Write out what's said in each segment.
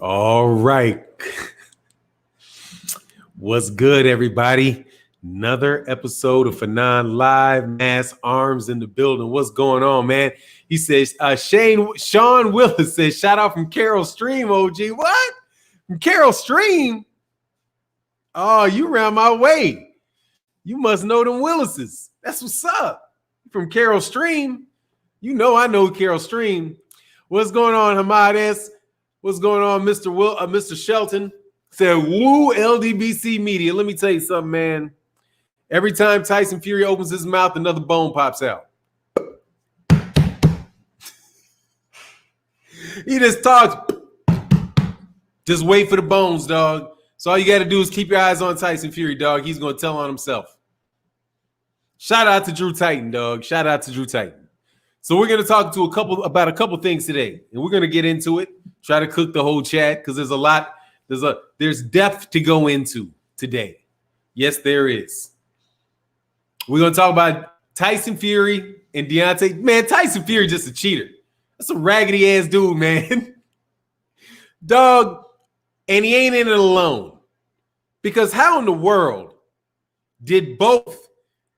All right. What's good, everybody? Another episode of Fannon Live. Mass Arms in the building. What's going on, man? He says, Sean Willis says, shout out from Carol Stream, OG. What? From Carol Stream? Oh, you around my way. You must know them Willises. That's what's up. From Carol Stream. You know I know Carol Stream. What's going on, Hamad S? What's going on, Mr. Shelton? Said, woo, LDBC Media. Let me tell you something, man. Every time Tyson Fury opens his mouth, another bone pops out. He just talks. Just wait for the bones, dog. So all you got to do is keep your eyes on Tyson Fury, dog. He's going to tell on himself. Shout out to Drew Titan, dog. Shout out to Drew Titan. So we're going to talk to about a couple things today, and we're going to get into it. Try to cook the whole chat because there's a lot. There's depth to go into today. Yes, there is. We're going to talk about Tyson Fury and Deontay. Man, Tyson Fury just a cheater. That's a raggedy ass dude, man. Dog, and he ain't in it alone. Because how in the world did both?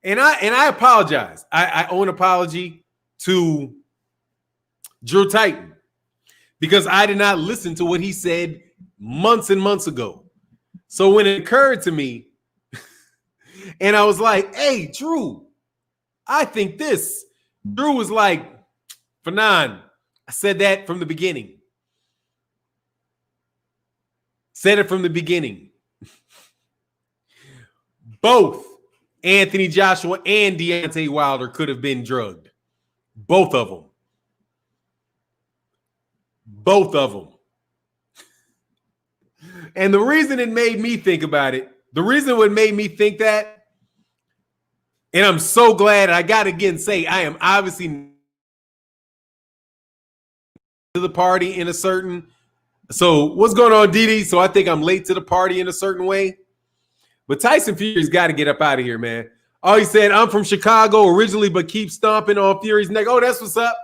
And I apologize. I owe an apology to Drew Titan because I did not listen to what he said months and months ago. So when it occurred to me, and I was like, hey, Drew, I think this. Drew was like, Fannon, I said that from the beginning. Said it from the beginning. Both Anthony Joshua and Deontay Wilder could have been drugged. Both of them. Both of them. And the reason it made me think about it, the reason what made me think that, and I'm so glad, I got to again say, I am obviously to the party in a certain, so what's going on, Didi? So I think I'm late to the party in a certain way. But Tyson Fury's got to get up out of here, man. Oh, he said, I'm from Chicago originally, but keep stomping on Fury's neck. Oh, that's what's up.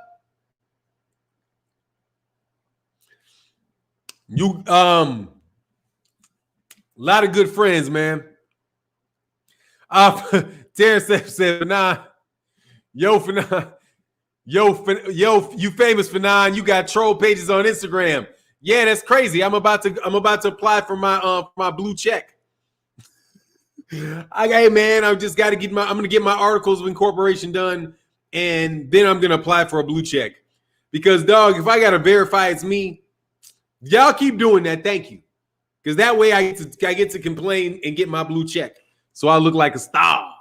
You, a lot of good friends, man. Terence said, Fannon, Fannon, you famous Fannon. You got troll pages on Instagram. Yeah, that's crazy. I'm about to apply for my blue check. Hey man, I just got to I'm gonna get my articles of incorporation done, and then I'm gonna apply for a blue check. Because dog, if I gotta verify it's me, y'all keep doing that. Thank you. Because that way I get to complain and get my blue check. So I look like a star.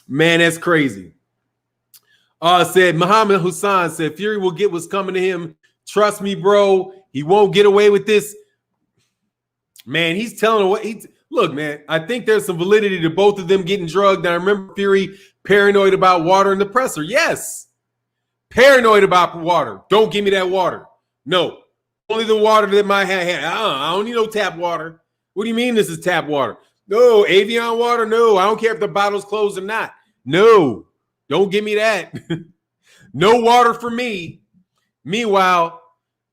Man, that's crazy. Said Muhammad Hussein said Fury will get what's coming to him. Trust me, bro. He won't get away with this. Man, he's telling what look, man. I think there's some validity to both of them getting drugged. I remember Fury paranoid about water in the presser. Yes, paranoid about water. Don't give me that water. No, only the water that my hand. I don't need no tap water. What do you mean this is tap water? No, Avion water. No, I don't care if the bottle's closed or not. No, don't give me that. No water for me. Meanwhile,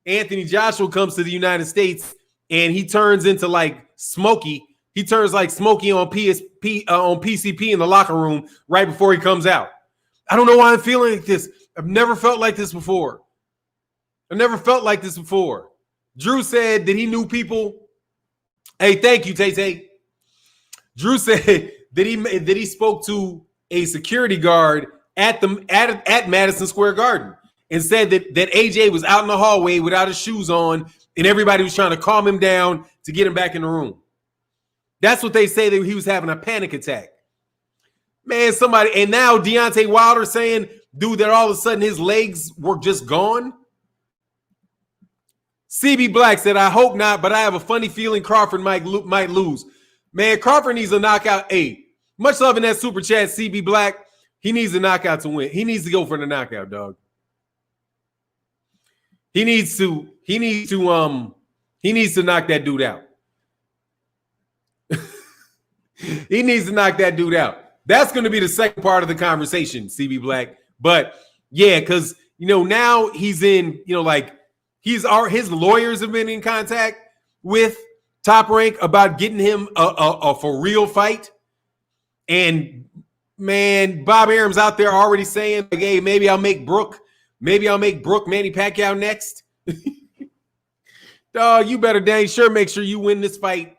Anthony Joshua comes to the United States. And he turns into like Smokey. He turns like Smokey on PCP in the locker room right before he comes out. I don't know why I'm feeling like this. I've never felt like this before. Drew said that he knew people. Hey, thank you, Tay. Drew said that he spoke to a security guard at Madison Square Garden and said that AJ was out in the hallway without his shoes on. And everybody was trying to calm him down to get him back in the room. That's what they say, that he was having a panic attack. Man, and now Deontay Wilder saying, dude, that all of a sudden his legs were just gone. CB Black said, I hope not, but I have a funny feeling Crawford might lose. Man, Crawford needs a knockout. Hey, much love in that super chat, CB Black. He needs a knockout to win. He needs to go for the knockout, dog. He needs to knock that dude out. He needs to knock that dude out. That's going to be the second part of the conversation, CB Black. But yeah, because now he's in, like his lawyers have been in contact with Top Rank about getting him a for real fight. And man, Bob Arum's out there already saying, like, hey, maybe I'll make Brooke Manny Pacquiao next. Dog, you better dang sure make sure you win this fight.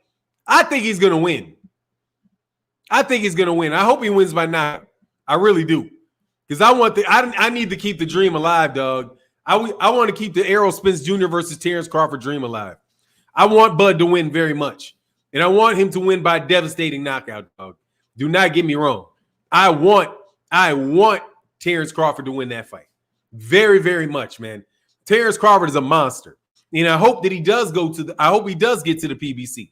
I think he's gonna win. I hope he wins by knockout. I really do. Because I need to keep the dream alive, dog. I want to keep the Errol Spence Jr. versus Terence Crawford dream alive. I want Bud to win very much. And I want him to win by a devastating knockout, dog. Do not get me wrong. I want Terence Crawford to win that fight. Very, very much, man. Terence Crawford is a monster. And I hope that he does get to the PBC.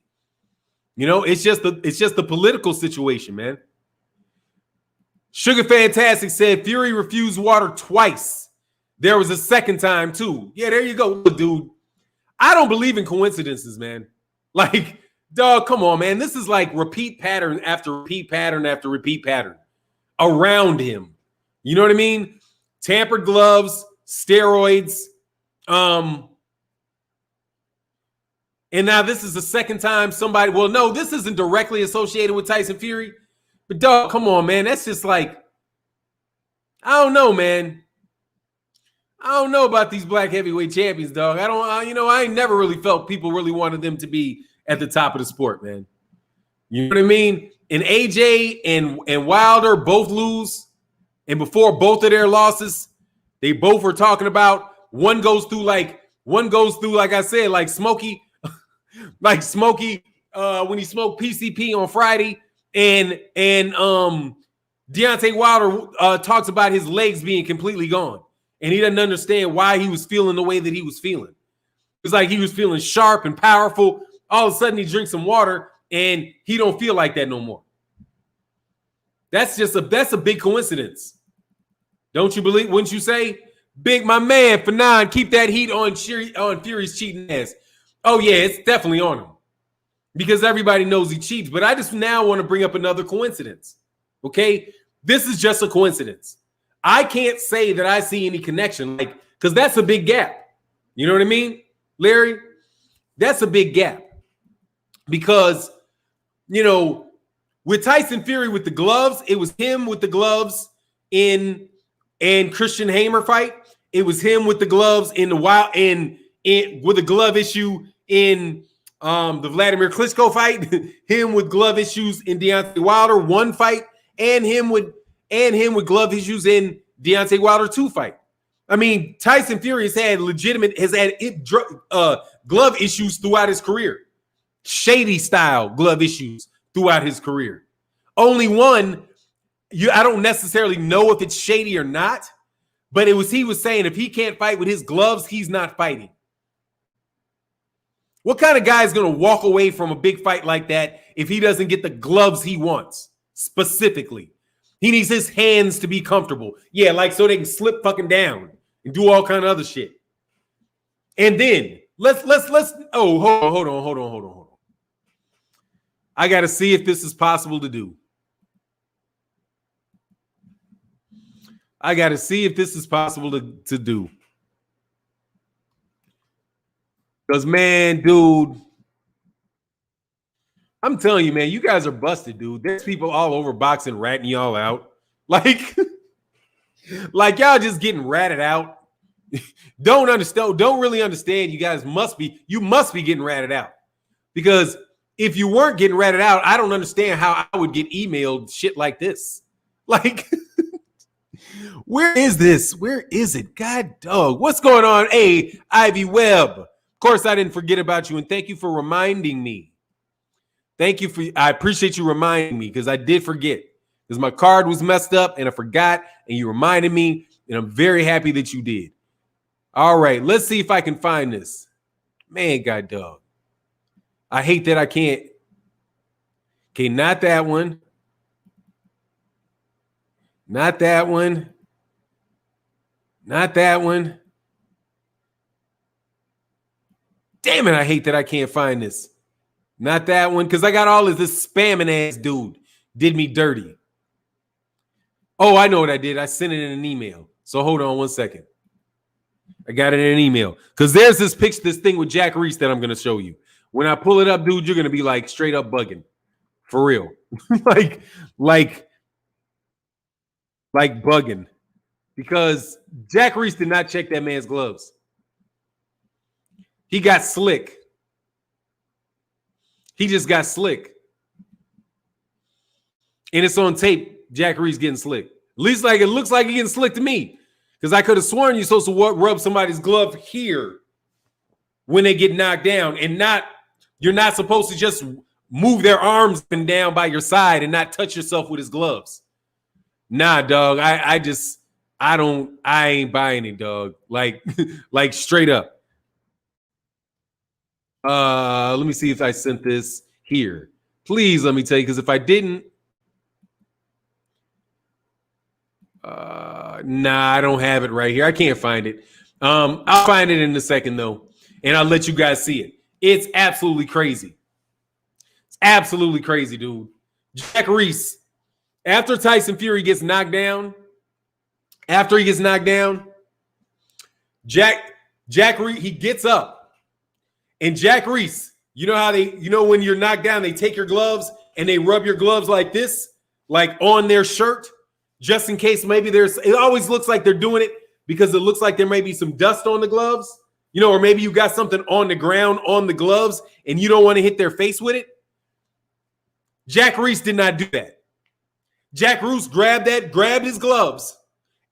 You know, it's just the political situation, man. Sugar Fantastic said Fury refused water twice. There was a second time too. Yeah, there you go, dude. I don't believe in coincidences, man. Like, dog, come on, man. This is like repeat pattern after repeat pattern after repeat pattern around him. You know what I mean? Tampered gloves, steroids. And now this is the second time somebody, well, no, this isn't directly associated with Tyson Fury. But dog, come on, man. That's just like, I don't know, man. I don't know about these black heavyweight champions, dog. I ain't never really felt people really wanted them to be at the top of the sport, man. You know what I mean? And AJ and Wilder both lose. And before both of their losses, they both were talking about one goes through like I said, like Smokey, when he smoked PCP on Friday, and Deontay Wilder talks about his legs being completely gone. And he doesn't understand why he was feeling the way that he was feeling. It's like he was feeling sharp and powerful. All of a sudden, he drinks some water, and he don't feel like that no more. That's a big coincidence. Don't you believe? Wouldn't you say? Big, my man, Fannon, keep that heat on Fury's cheating ass. Oh, yeah, it's definitely on him. Because everybody knows he cheats. But I just now want to bring up another coincidence. Okay? This is just a coincidence. I can't say that I see any connection, because that's a big gap. You know what I mean, Larry? That's a big gap. Because, with Tyson Fury with the gloves, it was him with the gloves in Christian Hamer fight. It was him with the gloves in the with a glove issue in the Vladimir Klitschko fight. Him with glove issues in Deontay Wilder 1 fight, and him with glove issues in Deontay Wilder 2 fight. I mean, Tyson Fury has had glove issues throughout his career. Shady style glove issues throughout his career. Only one, I don't necessarily know if it's shady or not, but he was saying if he can't fight with his gloves, he's not fighting. What kind of guy is going to walk away from a big fight like that if he doesn't get the gloves he wants specifically? He needs his hands to be comfortable. Yeah, like so they can slip fucking down and do all kind of other shit. And then let's hold on. I got to see if this is possible to do. Because, man, dude, I'm telling you, man, you guys are busted, dude. There's people all over boxing ratting y'all out. Like y'all just getting ratted out. Don't really understand. You guys must be getting ratted out. Because if you weren't getting ratted out, I don't understand how I would get emailed shit like this. Like, where is this? Where is it? God dog. What's going on? Hey, Ivy Webb. Of course, I didn't forget about you, and thank you for reminding me. I appreciate you reminding me, because I did forget. Because my card was messed up, and I forgot, and you reminded me, and I'm very happy that you did. All right, let's see if I can find this. Man, God dog. I hate that I can't. Okay, not that one. Not that one. Not that one. Damn it, I hate that I can't find this. Not that one, because I got all of this spamming ass dude. Did me dirty. Oh, I know what I did. I sent it in an email. So hold on one second. I got it in an email. Because there's this thing with Jack Reese that I'm going to show you. When I pull it up, dude, you're going to be like straight up bugging. For real. like bugging. Because Jack Reese did not check that man's gloves. He got slick. He just got slick. And it's on tape, Jack Reese getting slick. At least like it looks like he's getting slick to me. Because I could have sworn you're supposed to rub somebody's glove here when they get knocked down. And you're not supposed to just move their arms up and down by your side and not touch yourself with his gloves. Nah, dog. I ain't buying it, dog. Like straight up. Let me see if I sent this here. Please let me tell you, because if I didn't, nah, I don't have it right here. I can't find it. I'll find it in a second though, and I'll let you guys see it. It's absolutely crazy. It's absolutely crazy, dude. Jack Reese, after Tyson Fury gets knocked down, Jack Reese, he gets up. And Jack Reese, you know how when you're knocked down, they take your gloves and they rub your gloves like this, like on their shirt, just in case maybe it always looks like they're doing it because it looks like there may be some dust on the gloves, or maybe you got something on the ground on the gloves and you don't want to hit their face with it. Jack Reese did not do that. Jack Reese grabbed his gloves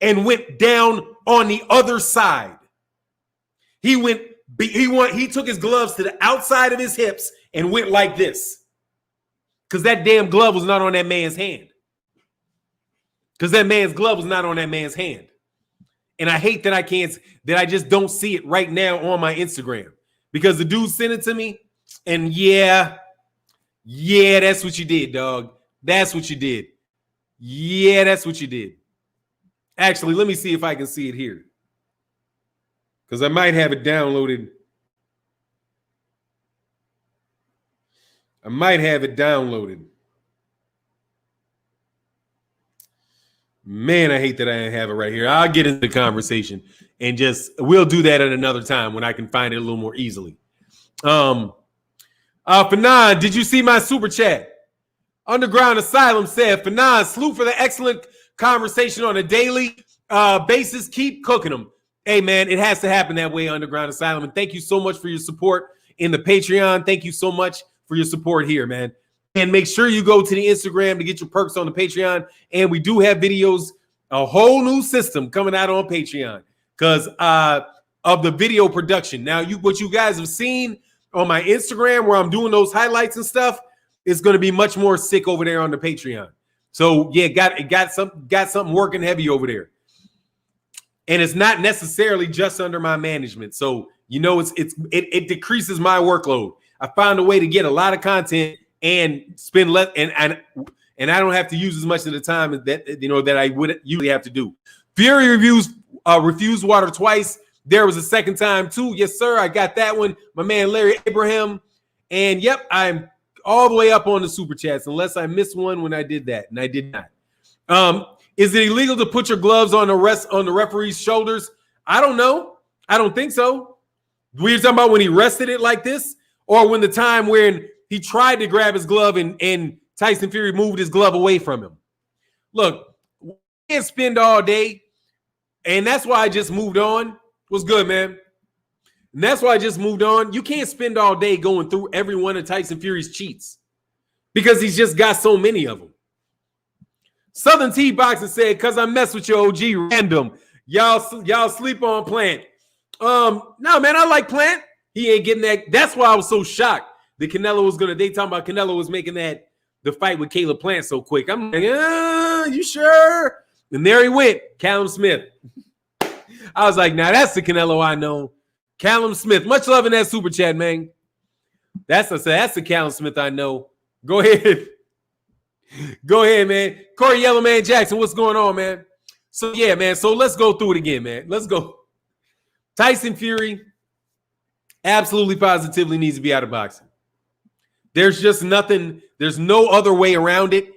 and went down on the other side. He took his gloves to the outside of his hips and went like this. Because that damn glove was not on that man's hand. And I hate that I just don't see it right now on my Instagram. Because the dude sent it to me. And yeah, that's what you did, dog. That's what you did. Yeah, that's what you did. Actually, let me see if I can see it here. Because I might have it downloaded. Man, I hate that I didn't have it right here. I'll get into the conversation and we'll do that at another time when I can find it a little more easily. Fannon, did you see my super chat? Underground Asylum said, Fannon, salute for the excellent conversation on a daily basis. Keep cooking them. Hey, man, it has to happen that way, Underground Asylum. And thank you so much for your support in the Patreon. Thank you so much for your support here, man. And make sure you go to the Instagram to get your perks on the Patreon. And we do have videos, a whole new system coming out on Patreon because of the video production. Now, what you guys have seen on my Instagram where I'm doing those highlights and stuff is going to be much more sick over there on the Patreon. So, yeah, got something working heavy over there. And it's not necessarily just under my management. So, it decreases my workload. I found a way to get a lot of content and spend less and I don't have to use as much of the time that I would usually have to do. Fury refused water twice. There was a second time too. Yes, sir. I got that one. My man Larry Abraham. And yep, I'm all the way up on the super chats unless I missed one when I did that. And I did not. Is it illegal to put your gloves on the referee's shoulders? I don't know. I don't think so. We're talking about when he rested it like this, or when the time when he tried to grab his glove and Tyson Fury moved his glove away from him. Look, we can't spend all day, and that's why I just moved on. What's good, man? And that's why I just moved on. You can't spend all day going through every one of Tyson Fury's cheats because he's just got so many of them. Southern T Boxing said, "Cause I mess with your OG random. Y'all sleep on Plant." No, man, I like Plant. He ain't getting that. That's why I was so shocked that Canelo was they talking about Canelo was making the fight with Caleb Plant so quick. I'm like, you sure? And there he went, Callum Smith. I was like, now that's the Canelo I know. Callum Smith. Much love in that super chat, man. That's the Callum Smith I know. Go ahead. Go ahead, man. Corey Yellowman Jackson, what's going on, man? So, yeah, man. So let's go through it again, man. Let's go. Tyson Fury absolutely positively needs to be out of boxing. There's just nothing. There's no other way around it.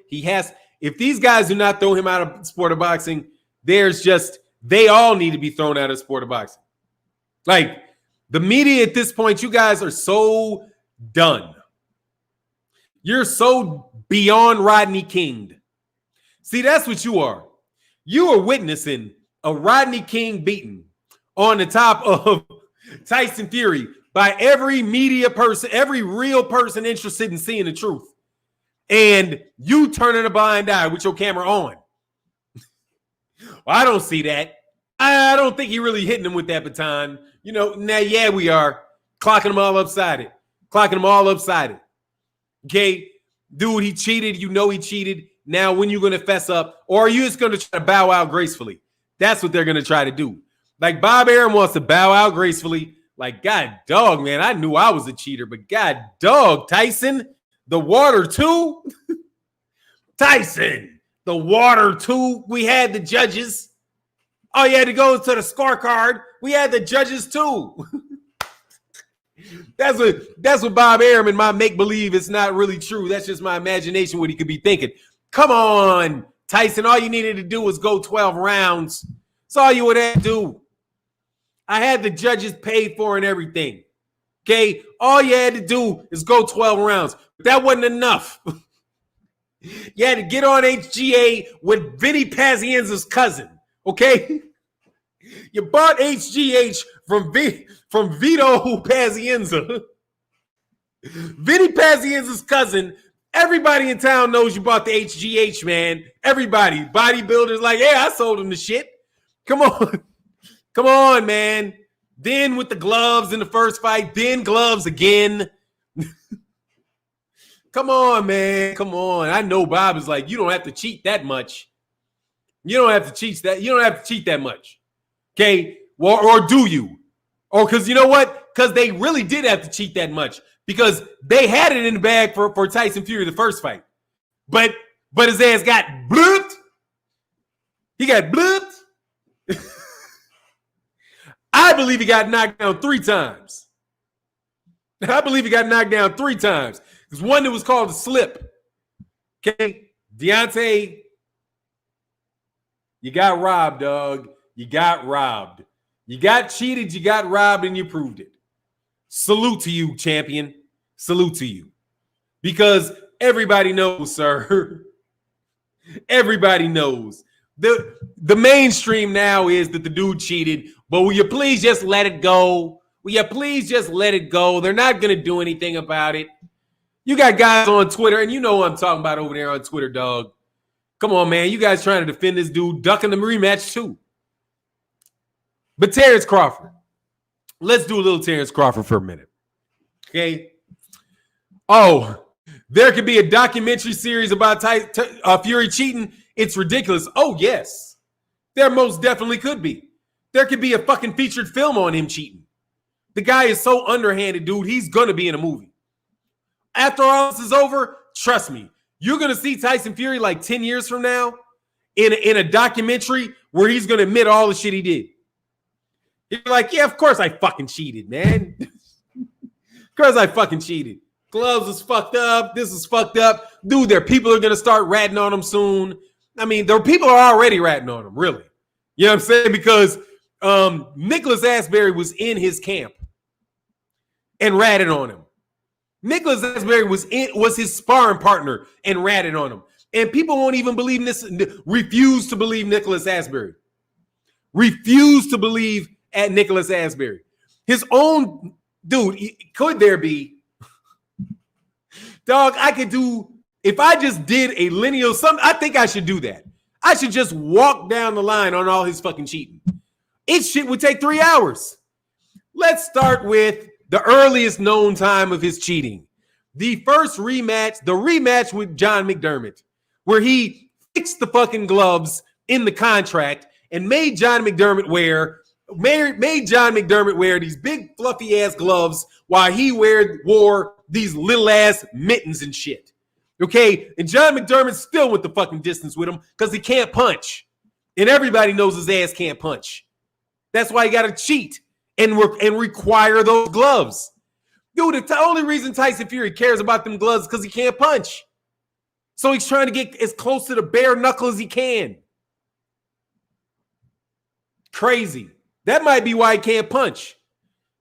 If these guys do not throw him out of sport of boxing, they all need to be thrown out of sport of boxing. Like, the media at this point, you guys are so done. You're so beyond Rodney King. See, that's what you are. You are witnessing a Rodney King beating on the top of Tyson Fury by every media person, every real person interested in seeing the truth. And you turning a blind eye with your camera on. Well, I don't see that. I don't think he really hitting him with that baton. You know, now, yeah, we are clocking them all upside it. Clocking them all upside it. Okay? Dude, he cheated. You know he cheated. Now, when you going to fess up? Or are you just going to try to bow out gracefully? That's what they're going to try to do. Like, Bob Arum wants to bow out gracefully. Like, God dog, man, I knew I was a cheater. But God dog, Tyson, the water too? Tyson, the water too? We had the judges. Oh, you had to go to the scorecard. We had the judges too. That's what Bob Arum and my make-believe is not really true. That's just my imagination, what he could be thinking. Come on, Tyson. All you needed to do was go 12 rounds. That's all you would have to do. I had the judges paid for and everything. Okay? All you had to do is go 12 rounds. But that wasn't enough. You had to get on HGA with Vinny Pazienza's cousin. Okay? You bought HGH from Vito Pazienza. Vinny Pazienza's cousin. Everybody in town knows you bought the HGH, man. Everybody. Bodybuilders like, yeah, I sold him the shit. Come on. Come on, man. Then with the gloves in the first fight, then gloves again. Come on, man. Come on. I know Bob is like, you don't have to cheat that much. You don't have to cheat that. You don't have to cheat that much. Okay? Or do you? Or because you know what? Because they really did have to cheat that much. Because they had it in the bag for Tyson Fury the first fight. But his ass got blooped. He got blooped. I believe he got knocked down 3 times. I believe he got knocked down 3 times. There's one that was called a slip. Okay? Deontay, you got robbed, dog. You got robbed. You got cheated, you got robbed, and you proved it. Salute to you, champion. Salute to you. Because everybody knows, sir. Everybody knows. The mainstream now is that the dude cheated, but will you please just let it go? Will you please just let it go? They're not going to do anything about it. You got guys on Twitter, and you know what I'm talking about over there on Twitter, dog. Come on, man. You guys trying to defend this dude, ducking the rematch too. But Terence Crawford. Let's do a little Terence Crawford for a minute. Okay? Oh, there could be a documentary series about Fury cheating. It's ridiculous. Oh, yes. There most definitely could be. There could be a fucking featured film on him cheating. The guy is so underhanded, dude. He's going to be in a movie. After all this is over, trust me, you're going to see Tyson Fury like 10 years from now in a documentary where he's going to admit all the shit he did. You're like, yeah, of course I fucking cheated, man. Of course I fucking cheated. Gloves is fucked up. This is fucked up. Dude, there people are going to start ratting on him soon. I mean, there people are already ratting on him, really. You know what I'm saying? Because Nicholas Asbury was in his camp and ratted on him. Nicholas Asbury was his sparring partner and ratted on him. And people won't even believe this, refuse to believe Nicholas Asbury. Refuse to believe at Nicholas Asbury. His own, dude, could there be? Dog, I could do, if I just did a lineal, I think I should do that. I should just walk down the line on all his fucking cheating. It shit would take 3 hours. Let's start with the earliest known time of his cheating. The first rematch, the rematch with John McDermott, where he fixed the fucking gloves in the contract and made John McDermott wear these big fluffy ass gloves while he wore these little ass mittens and shit. Okay, and John McDermott still went the fucking distance with him because he can't punch, and everybody knows his ass can't punch. That's why he got to cheat and require those gloves. Dude, the only reason Tyson Fury cares about them gloves is because he can't punch. So he's trying to get as close to the bare knuckle as he can. Crazy. That might be why he can't punch.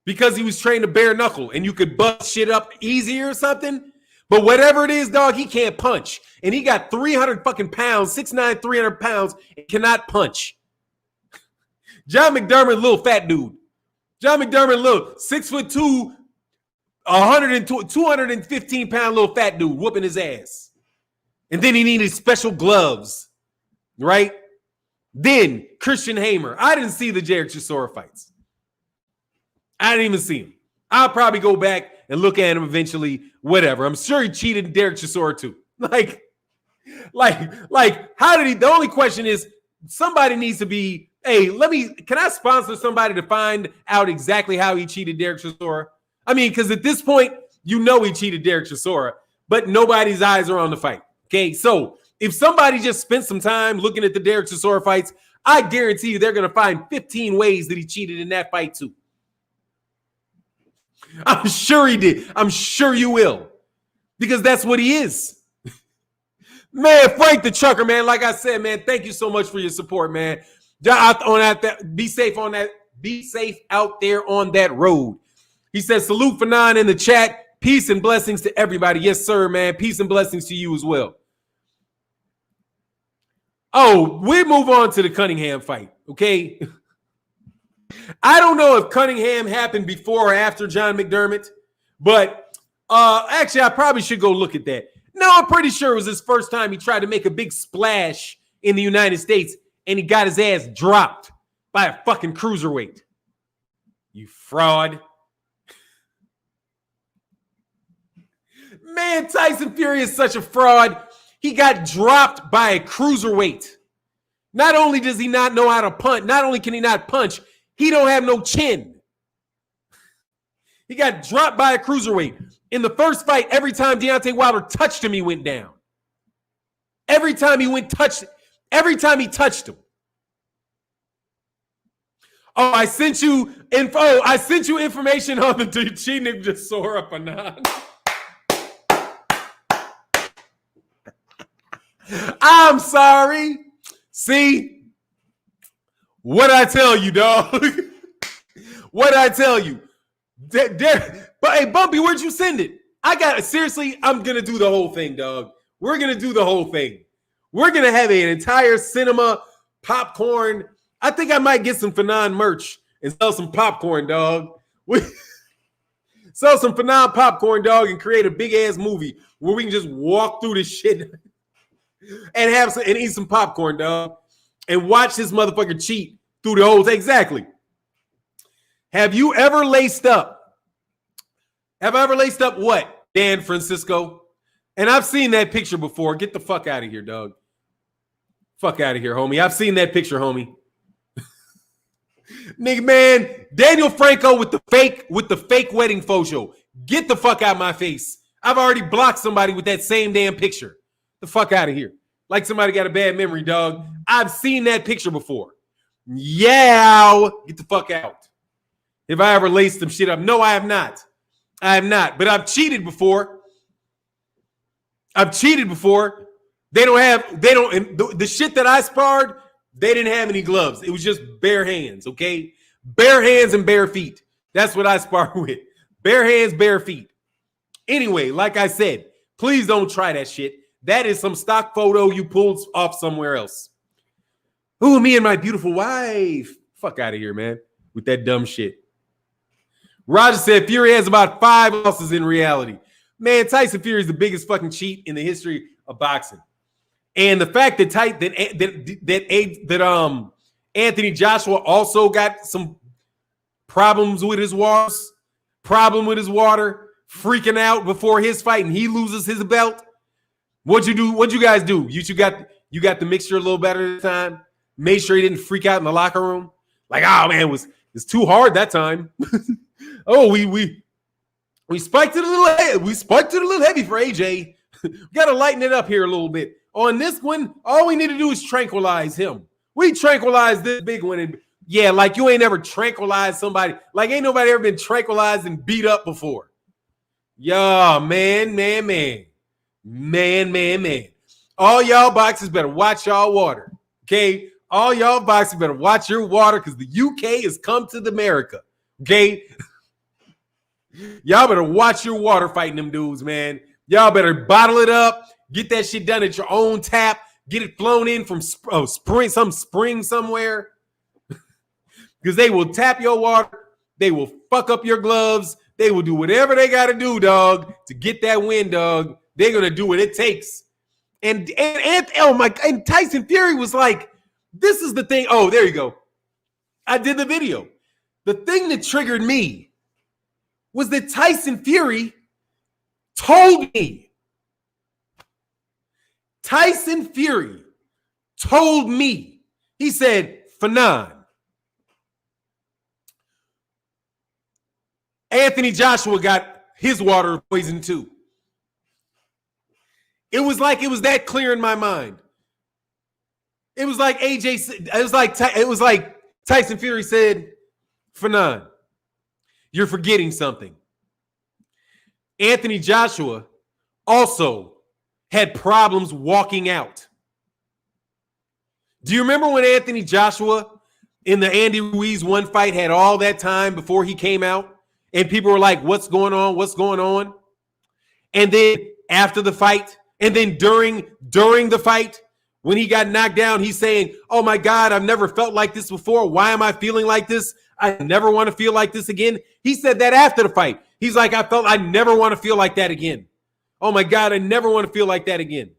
because he was trained to bare knuckle and you could bust shit up easier or something. But whatever it is, dog, he can't punch. And he got 300 fucking pounds, 6'9", 300 pounds, and cannot punch. John McDermott, little fat dude. John McDermott, little 6'2", 215 pound little fat dude whooping his ass. And then he needed special gloves, right? Then Christian Hamer. I didn't see the Derek Chisora fights. I didn't even see him. I'll probably go back and look at him eventually, whatever. I'm sure he cheated Derek Chisora too. Like, how did he? The only question is, somebody needs to be, hey, can I sponsor somebody to find out exactly how he cheated Derek Chisora? I mean, because at this point, you know he cheated Derek Chisora, but nobody's eyes are on the fight. Okay, so if somebody just spent some time looking at the Derek Chisora fights, I guarantee you they're going to find 15 ways that he cheated in that fight too. I'm sure he did. I'm sure you will. Because that's what he is. Man, Frank the Trucker, man, like I said, man, thank you so much for your support, man. Be safe on that. Be safe out there on that road. He says, salute Fannon in the chat. Peace and blessings to everybody. Yes, sir, man. Peace and blessings to you as well. Oh, we move on to the Cunningham fight, okay? I don't know if Cunningham happened before or after John McDermott, but actually, I probably should go look at that. No, I'm pretty sure it was his first time he tried to make a big splash in the United States, and he got his ass dropped by a fucking cruiserweight. You fraud. Man, Tyson Fury is such a fraud. He got dropped by a cruiserweight. Not only does he not know how to punch, not only can he not punch, he don't have no chin. He got dropped by a cruiserweight. In the first fight, every time Deontay Wilder touched him, he went down. Every time he touched him. Oh, I sent you info. I sent you information on the cheating Chisora Fannon. I'm sorry. See? What'd I tell you, dog? What'd I tell you? But hey, Bumpy, where'd you send it? Seriously, I'm going to do the whole thing, dog. We're going to do the whole thing. We're going to have an entire cinema popcorn. I think I might get some Fannon merch and sell some popcorn, dog. Sell some Fannon popcorn, dog, and create a big-ass movie where we can just walk through this shit and eat some popcorn, dog, and watch this motherfucker cheat through the whole thing. Exactly. Have you ever laced up? Have I ever laced up what? Dan Francisco? And I've seen that picture before. Get the fuck out of here, dog. Fuck out of here, homie. I've seen that picture, homie. Nigga, man, Daniel Franco with the fake wedding photo. Get the fuck out of my face. I've already blocked somebody with that same damn picture. The fuck out of here. Like somebody got a bad memory, dog. I've seen that picture before. Yeah. Get the fuck out. Have I ever laced some shit up? No, I have not. I have not. But I've cheated before. The shit that I sparred, they didn't have any gloves. It was just bare hands, okay? Bare hands and bare feet. That's what I sparred with. Bare hands, bare feet. Anyway, like I said, please don't try that shit. That is some stock photo you pulled off somewhere else. Ooh, me and my beautiful wife. Fuck out of here, man, with that dumb shit. Roger said Fury has about 5 losses in reality. Man, Tyson Fury is the biggest fucking cheat in the history of boxing. And the fact that Anthony Joshua also got some problems with his water, freaking out before his fight, and he loses his belt. What'd you do? What'd you guys do? You got the mixture a little better this time. Made sure he didn't freak out in the locker room. Like, oh man, it's too hard that time. Oh, we spiked it a little. We spiked it a little heavy for AJ. We got to lighten it up here a little bit. On this one, all we need to do is tranquilize him. We tranquilized this big one, and yeah, like you ain't ever tranquilized somebody. Like ain't nobody ever been tranquilized and beat up before. Yeah, man. All y'all boxers better watch y'all water. Okay, all y'all boxers better watch your water because the UK has come to America. Okay. Y'all better watch your water fighting them dudes, man. Y'all better bottle it up. Get that shit done at your own tap. Get it flown in from spring somewhere. Because they will tap your water. They will fuck up your gloves. They will do whatever they got to do, dog, to get that win, dog. They're going to do what it takes. And Tyson Fury was like, this is the thing. Oh, there you go. I did the video. The thing that triggered me was that Tyson Fury told me. Tyson Fury told me. He said, Fannon, Anthony Joshua got his water poisoned too. It was like it was that clear in my mind. It was like it was like Tyson Fury said, Fannon, you're forgetting something. Anthony Joshua also had problems walking out. Do you remember when Anthony Joshua in the Andy Ruiz one fight had all that time before he came out? And people were like, what's going on? What's going on? And then after the fight, and then during the fight, when he got knocked down, he's saying, oh my God, I've never felt like this before. Why am I feeling like this? I never want to feel like this again. He said that after the fight. He's like, I never want to feel like that again. Oh my God, I never want to feel like that again.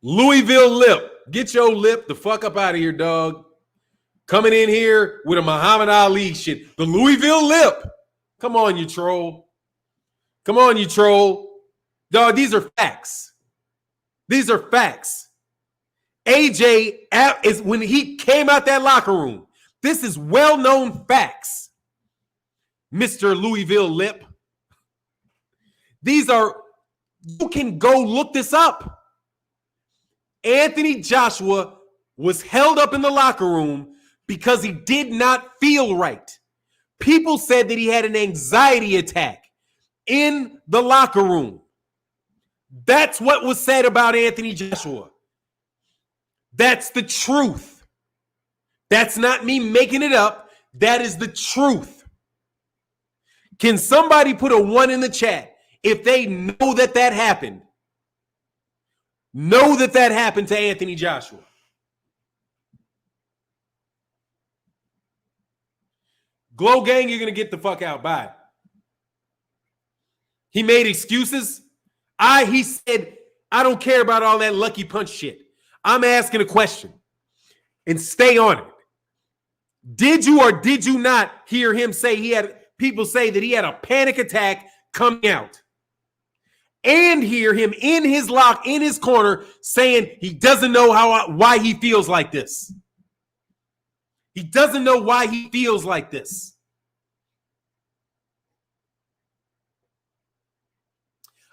Louisville lip. Get your lip the fuck up out of here, dog. Coming in here with a Muhammad Ali shit. The Louisville lip. Come on, you troll. Come on, you troll. Dog, these are facts. These are facts. AJ, is when he came out that locker room, this is well-known facts. Mr. Louisville lip. These are, you can go look this up. Anthony Joshua was held up in the locker room because he did not feel right. People said that he had an anxiety attack in the locker room. That's what was said about Anthony Joshua. That's the truth. That's not me making it up. That is the truth. Can somebody put a 1 in the chat if they know that that happened? Know that that happened to Anthony Joshua. Glow gang, you're going to get the fuck out. Bye. He made excuses. He said, I don't care about all that lucky punch shit. I'm asking a question and stay on it. Did you or did you not hear him say people say that he had a panic attack coming out? And hear him in his corner saying he doesn't know why he feels like this. He doesn't know why he feels like this.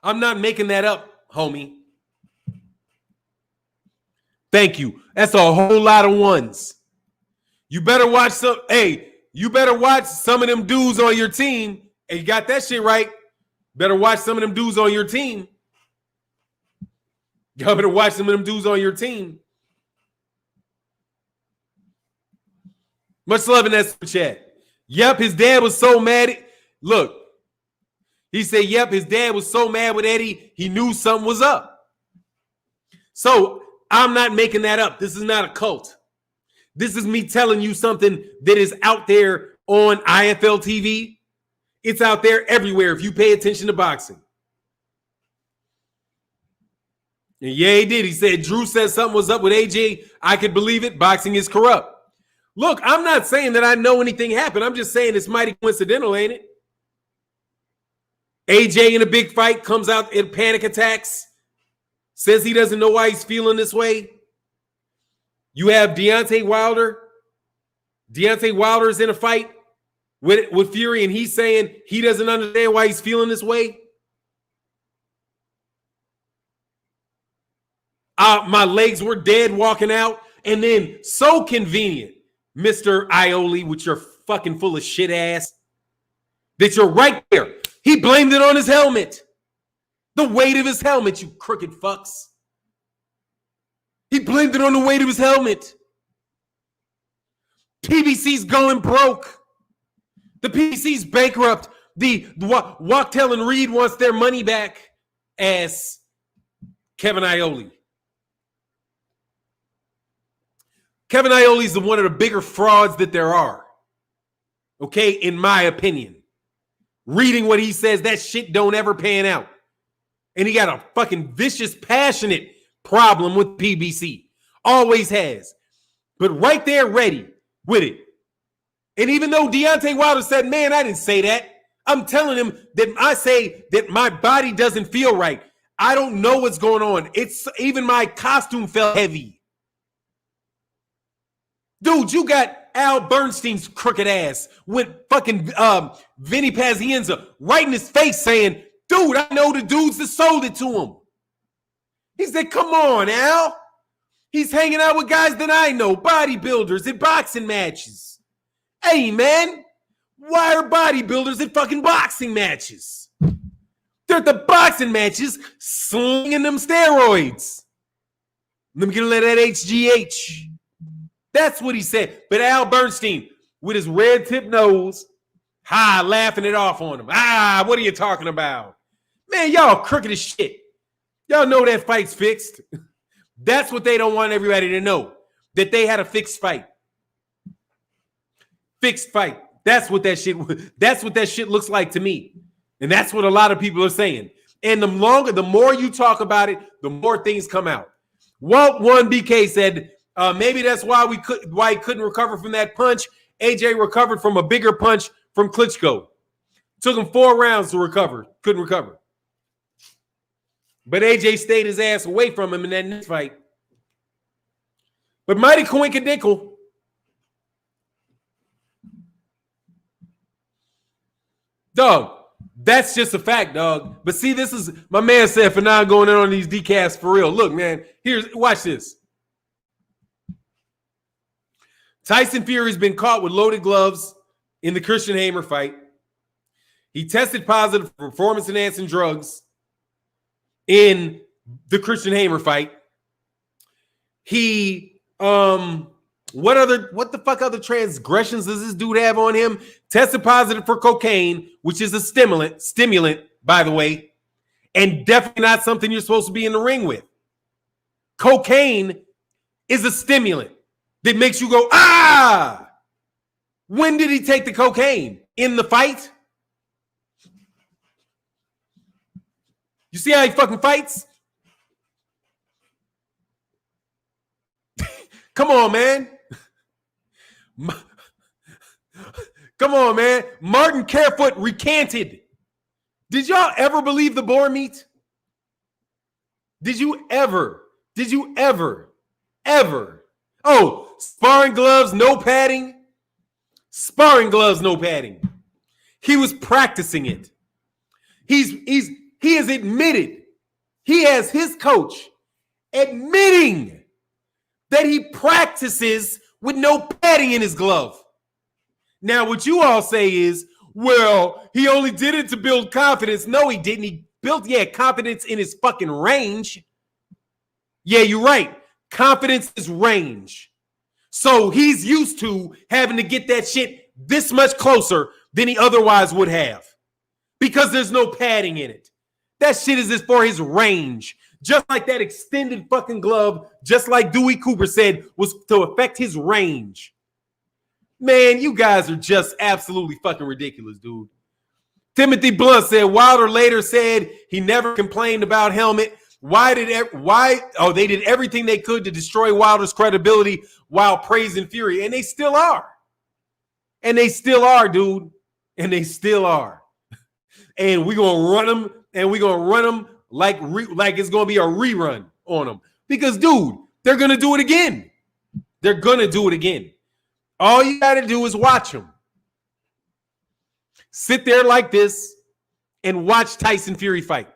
I'm not making that up, homie. Thank you. That's a whole lot of ones. You better watch you better watch some of them dudes on your team. And you got that shit right. Better watch some of them dudes on your team. Y'all better watch some of them dudes on your team. Much love in that super chat. Yep, his dad was so mad. Look, he said, yep, his dad was so mad with Eddie, he knew something was up. So I'm not making that up. This is not a cult. This is me telling you something that is out there on IFL TV. It's out there everywhere if you pay attention to boxing. And yeah, he did. He said, Drew said something was up with AJ. I could believe it. Boxing is corrupt. Look, I'm not saying that I know anything happened. I'm just saying it's mighty coincidental, ain't it? AJ in a big fight comes out in panic attacks, says he doesn't know why he's feeling this way. You have Deontay Wilder. Deontay Wilder is in a fight with Fury, and he's saying he doesn't understand why he's feeling this way. My legs were dead walking out, and then so convenient, Mr. Ioli, with your fucking full of shit ass, that you're right there. He blamed it on his helmet. The weight of his helmet, you crooked fucks. He blamed it on the weight of his helmet. PBC's going broke. The PBC's bankrupt. The Wachtell and Reed wants their money back as Kevin Iole. Kevin Iole is one of the bigger frauds that there are. Okay, in my opinion. Reading what he says, that shit don't ever pan out. And he got a fucking vicious, passionate problem with PBC. Always has. But right there, ready with it. And even though Deontay Wilder said, man, I didn't say that. I'm telling him that I say that my body doesn't feel right. I don't know what's going on. It's even my costume felt heavy. Dude, you got Al Bernstein's crooked ass with fucking Vinny Pazienza right in his face saying, dude, I know the dudes that sold it to him. He said, come on, Al. He's hanging out with guys that I know, bodybuilders at boxing matches. Hey, man, why are bodybuilders at fucking boxing matches? They're at the boxing matches slinging them steroids. Let me get a little of that HGH. That's what he said. But Al Bernstein, with his red tip nose, laughing it off on him. What are you talking about? Man, y'all crooked as shit. Y'all know that fight's fixed. That's what they don't want everybody to know. That they had a fixed fight. Fixed fight. That's what that shit looks like to me. And that's what a lot of people are saying. And the more you talk about it, the more things come out. Walt 1BK said, maybe that's why he couldn't recover from that punch. AJ recovered from a bigger punch from Klitschko. Took him 4 rounds to recover. Couldn't recover. But AJ stayed his ass away from him in that next fight. But mighty coinkadinkle. Dog, that's just a fact, dog. But see, this is, my man said, for now going in on these decasts for real. Look, man, watch this. Tyson Fury's been caught with loaded gloves in the Christian Hamer fight. He tested positive for performance-enhancing drugs in the Christian Hamer fight. He, what the fuck other transgressions does this dude have on him? Tested positive for cocaine, which is a stimulant, by the way, and definitely not something you're supposed to be in the ring with. Cocaine is a stimulant that makes you go, ah! When did he take the cocaine? In the fight? You see how he fucking fights? Come on, man. Come on, man. Martin Carefoot recanted. Did y'all ever believe the boar meat? Did you ever? Oh, sparring gloves, no padding. Sparring gloves, no padding. He was practicing it. He has admitted. He has his coach admitting that he practices with no padding in his glove. Now, what you all say is, well, he only did it to build confidence. No, he didn't. He built, confidence in his fucking range. Yeah, you're right. Confidence is range. So he's used to having to get that shit this much closer than he otherwise would have because there's no padding in it. That shit is just for his range. Just like that extended fucking glove, just like Dewey Cooper said, was to affect his range. Man, you guys are just absolutely fucking ridiculous, dude. Timothy Blunt said Wilder later said he never complained about helmet. They did everything they could to destroy Wilder's credibility while praising Fury, and they still are. And they still are, dude. And they still are. And we're gonna run them, and we're gonna run them like it's gonna be a rerun on them. Because, dude, they're gonna do it again. They're gonna do it again. All you gotta do is watch them. Sit there like this and watch Tyson Fury fight.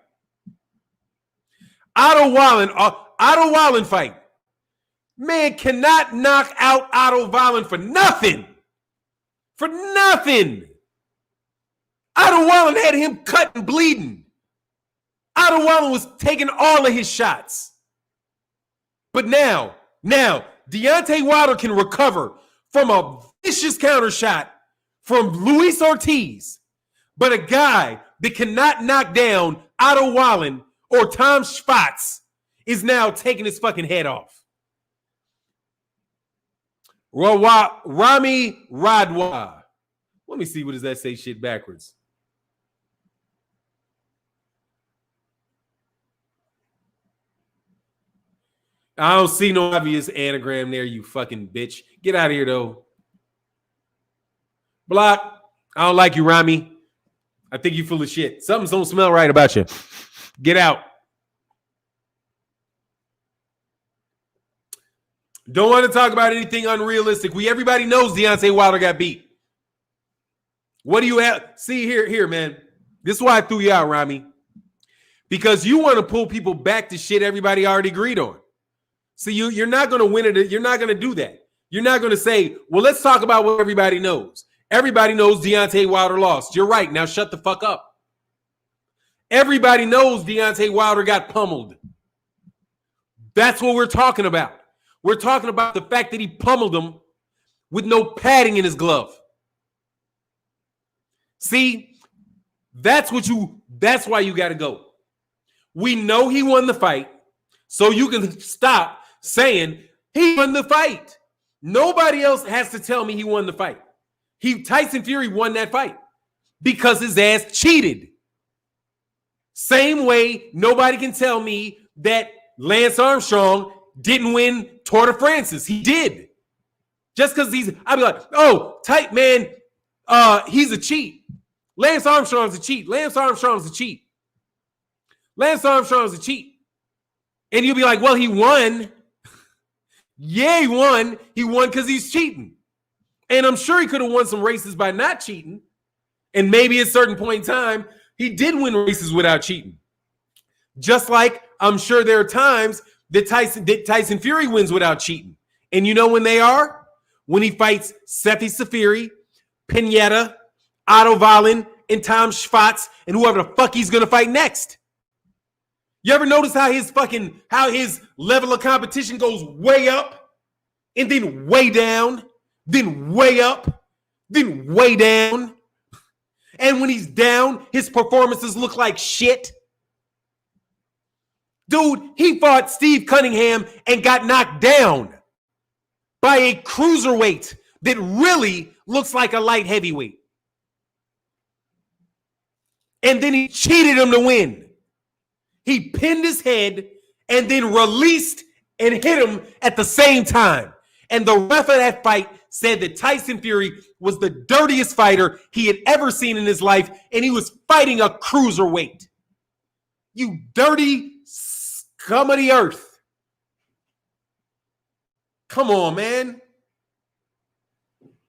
Otto Wallin fight. Man cannot knock out Otto Wallin for nothing. For nothing. Otto Wallin had him cut and bleeding. Otto Wallin was taking all of his shots. But now, Deontay Wilder can recover from a vicious counter shot from Luis Ortiz, but a guy that cannot knock down Otto Wallen or Tom Schwartz is now taking his fucking head off. Rami Radwa. Let me see, what does that say shit backwards? I don't see no obvious anagram there, you fucking bitch. Get out of here, though. Block. I don't like you, Rami. I think you full of shit. Something's don't smell right about you. Get out. Don't want to talk about anything unrealistic. Everybody knows Deontay Wilder got beat. What do you have? See, here, man. This is why I threw you out, Rami. Because you want to pull people back to shit everybody already agreed on. See, you're not going to win it. You're not going to do that. You're not going to say, well, let's talk about what everybody knows. Everybody knows Deontay Wilder lost. You're right. Now shut the fuck up. Everybody knows Deontay Wilder got pummeled. That's what we're talking about. We're talking about the fact that he pummeled him with no padding in his glove. See, that's why you got to go. We know he won the fight, so you can stop saying he won the fight. Nobody else has to tell me he won the fight. Tyson Fury won that fight because his ass cheated. Same way nobody can tell me that Lance Armstrong didn't win Tour de France. He did. Just because I'd be like, oh, tight man, he's a cheat. Lance Armstrong's a cheat. Lance Armstrong's a cheat. Lance Armstrong's a cheat. And you'll be like, well, he won. Yeah, he won. He won because he's cheating. And I'm sure he could have won some races by not cheating. And maybe at a certain point in time, he did win races without cheating. Just like I'm sure there are times that Tyson Fury wins without cheating. And you know when they are? When he fights Sefi Safiri, Pineda, Otto Wallen, and Tom Schwartz, and whoever the fuck he's going to fight next. You ever notice how his level of competition goes way up and then way down, then way up, then way down? And when he's down, his performances look like shit. Dude, he fought Steve Cunningham and got knocked down by a cruiserweight that really looks like a light heavyweight. And then he cheated him to win. He pinned his head and then released and hit him at the same time. And the ref of that fight said that Tyson Fury was the dirtiest fighter he had ever seen in his life, and he was fighting a cruiserweight. You dirty scum of the earth. Come on, man.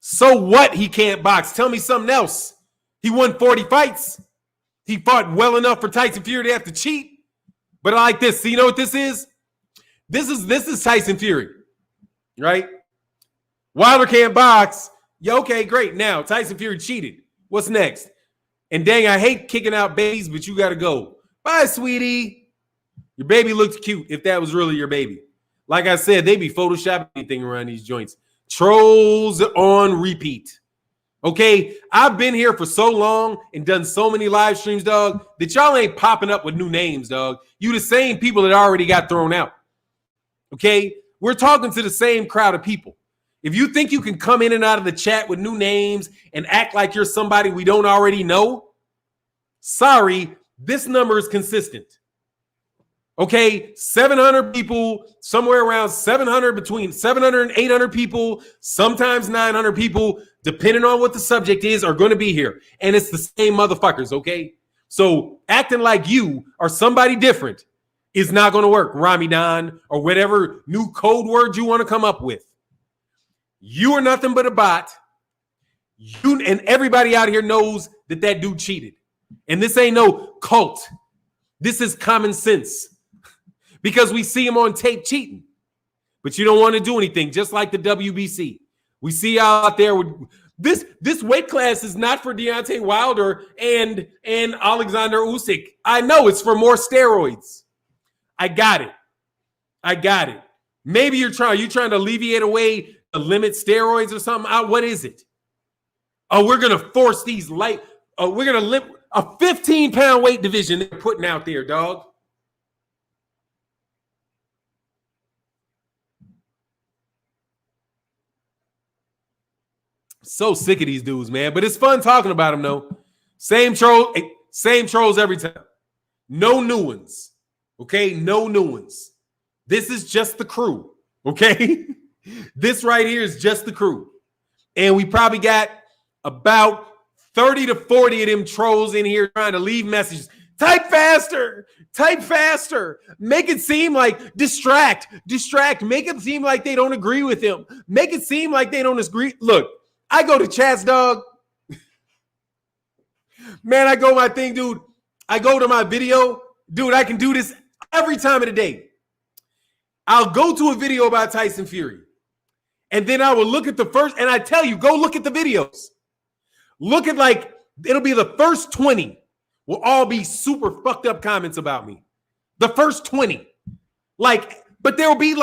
So what he can't box? Tell me something else. He won 40 fights. He fought well enough for Tyson Fury to have to cheat. But I like this. So you know what this is? This is Tyson Fury, right? Wilder can't box. Yeah, okay, great. Now, Tyson Fury cheated. What's next? And dang, I hate kicking out babies, but you got to go. Bye, sweetie. Your baby looks cute if that was really your baby. Like I said, they be photoshopping anything around these joints. Trolls on repeat. Okay, I've been here for so long and done so many live streams, dog, that y'all ain't popping up with new names, dog. You the same people that already got thrown out. Okay, we're talking to the same crowd of people. If you think you can come in and out of the chat with new names and act like you're somebody we don't already know, sorry, this number is consistent. Okay, 700 people, somewhere around 700, between 700 and 800 people, sometimes 900 people, depending on what the subject is, are going to be here. And it's the same motherfuckers, okay? So acting like you are somebody different is not going to work, Ramadan, or whatever new code word you want to come up with. You are nothing but a bot. You and everybody out here knows that that dude cheated. And this ain't no cult. This is common sense. Because we see him on tape cheating. But you don't want to do anything, just like the WBC. We see y'all out there with this weight class is not for Deontay Wilder and Alexander Usyk. I know it's for more steroids. I got it. Maybe you're trying to alleviate away limit steroids or something out. What is it? Oh, we're going to force these we're going to limit a 15-pound weight division they're putting out there, dog. So sick of these dudes, man. But it's fun talking about them, though. Same trolls every time. No new ones. Okay? No new ones. This is just the crew. Okay? This right here is just the crew. And we probably got about 30 to 40 of them trolls in here trying to leave messages. Type faster. Type faster. Make it seem like distract. Make it seem like they don't agree with him. Make it seem like they don't agree. Look, I go to chats, dog. Man, I go my thing, dude. I go to my video. Dude, I can do this every time of the day. I'll go to a video about Tyson Fury. And then I will look at the first, and I tell you, go look at the videos. Look at it'll be the first 20 will all be super fucked up comments about me. The first 20. But there will be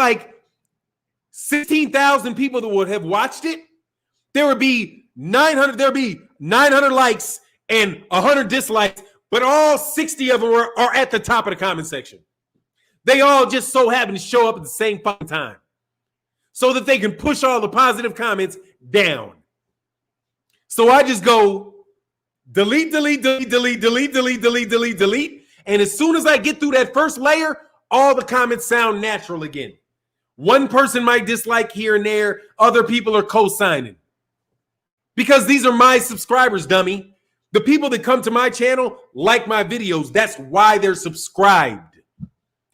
16,000 people that would have watched it. There would be 900 likes and 100 dislikes, but all 60 of them are at the top of the comment section. They all just so happen to show up at the same fucking time so that they can push all the positive comments down. So I just go delete. And as soon as I get through that first layer, all the comments sound natural again. One person might dislike here and there. Other people are co-signing. Because these are my subscribers, dummy. The people that come to my channel like my videos. That's why they're subscribed.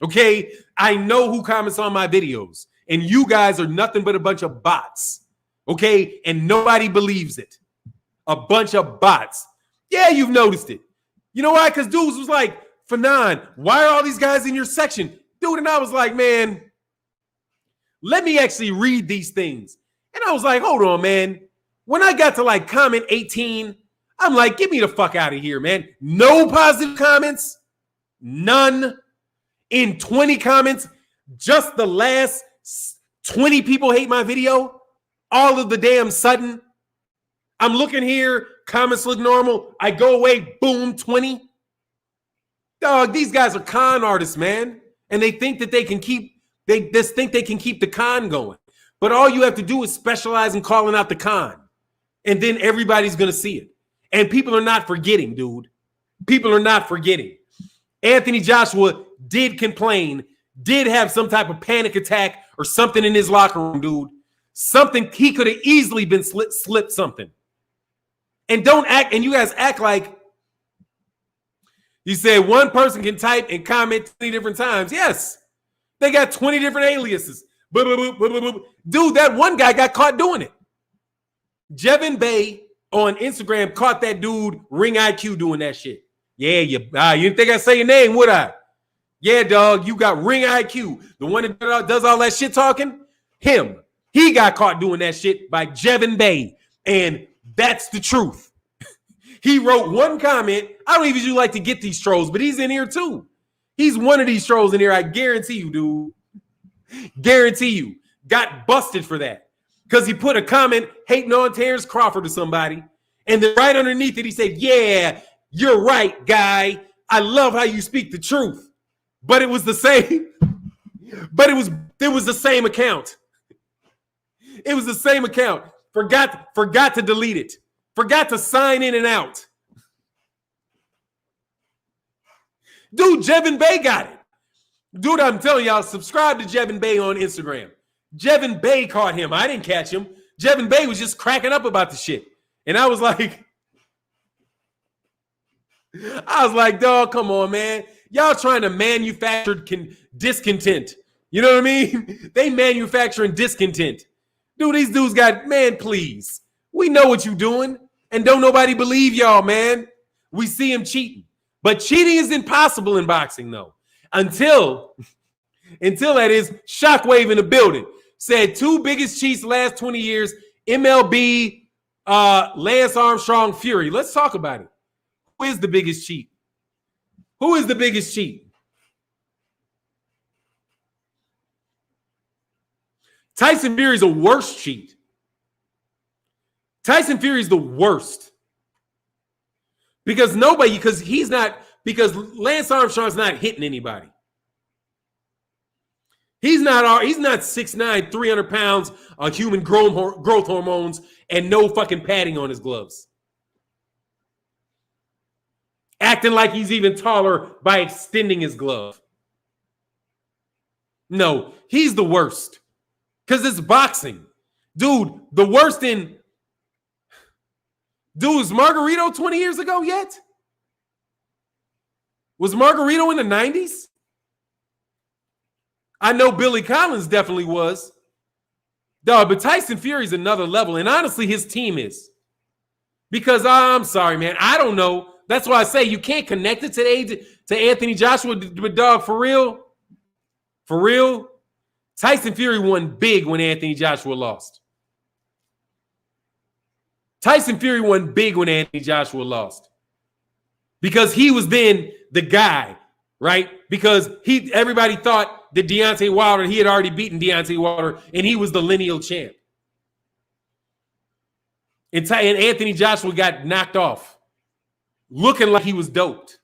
Okay? I know who comments on my videos. And you guys are nothing but a bunch of bots. Okay? And nobody believes it. A bunch of bots. Yeah, you've noticed it. You know why? Because dudes was like, Fannon, why are all these guys in your section? Dude, and I was like, man, let me actually read these things. And I was like, hold on, man. When I got to comment 18, I'm like, get me the fuck out of here, man. No positive comments. None. In 20 comments, just the last 20 people hate my video. All of the damn sudden. I'm looking here. Comments look normal. I go away. Boom, 20. Dog, these guys are con artists, man. And they think that they just think they can keep the con going. But all you have to do is specialize in calling out the con. And then everybody's going to see it. And people are not forgetting, dude. People are not forgetting. Anthony Joshua did complain, did have some type of panic attack or something in his locker room, dude. Something, he could have easily been slipped something. And don't act, and you guys act like you said one person can type and comment 20 different times. Yes. They got 20 different aliases. Dude, that one guy got caught doing it. Jevin Bay on Instagram caught that dude Ring IQ doing that shit. Yeah, you didn't think I'd say your name, would I? Yeah, dog, you got Ring IQ. The one that does all that shit talking, him. He got caught doing that shit by Jevin Bay. And that's the truth. He wrote one comment. I don't even like to get these trolls, but he's in here too. He's one of these trolls in here. I guarantee you, dude. Guarantee you. Got busted for that. Because he put a comment hating on Terence Crawford or somebody. And then right underneath it, he said, yeah, you're right, guy. I love how you speak the truth. But it was the same. But it was the same account. It was the same account. Forgot to delete it. Forgot to sign in and out. Dude, Jevin Bay got it. Dude, I'm telling y'all, subscribe to Jevin Bay on Instagram. Jevin Bay caught him. I didn't catch him. Jevin Bay was just cracking up about the shit. And I was like, dog, come on, man. Y'all trying to manufacture discontent. You know what I mean? They manufacturing discontent. Dude, these dudes got, man, please. We know what you're doing. And don't nobody believe y'all, man. We see him cheating. But cheating is impossible in boxing, though. Until that is ShockWave in the building. Said two biggest cheats last 20 years, MLB, Lance Armstrong, Fury. Let's talk about it. Who is the biggest cheat? Who is the biggest cheat? Tyson Fury is a worse cheat. Tyson Fury is the worst. Because Lance Armstrong's not hitting anybody. He's not 6'9", 300 pounds of human growth hormones and no fucking padding on his gloves. Acting like he's even taller by extending his glove. No, he's the worst. Because it's boxing. Dude, the worst in... Dude, was Margarito 20 years ago yet? Was Margarito in the 90s? I know Billy Collins definitely was. Dog, but Tyson Fury's another level. And honestly, his team is. Because I'm sorry, man. I don't know. That's why I say you can't connect it to Anthony Joshua. But dog, for real? For real? Tyson Fury won big when Anthony Joshua lost. Tyson Fury won big when Anthony Joshua lost. Because he was then the guy, right? Because everybody thought that Deontay Wilder, he had already beaten Deontay Wilder, and he was the lineal champ. And Anthony Joshua got knocked off, looking like he was doped.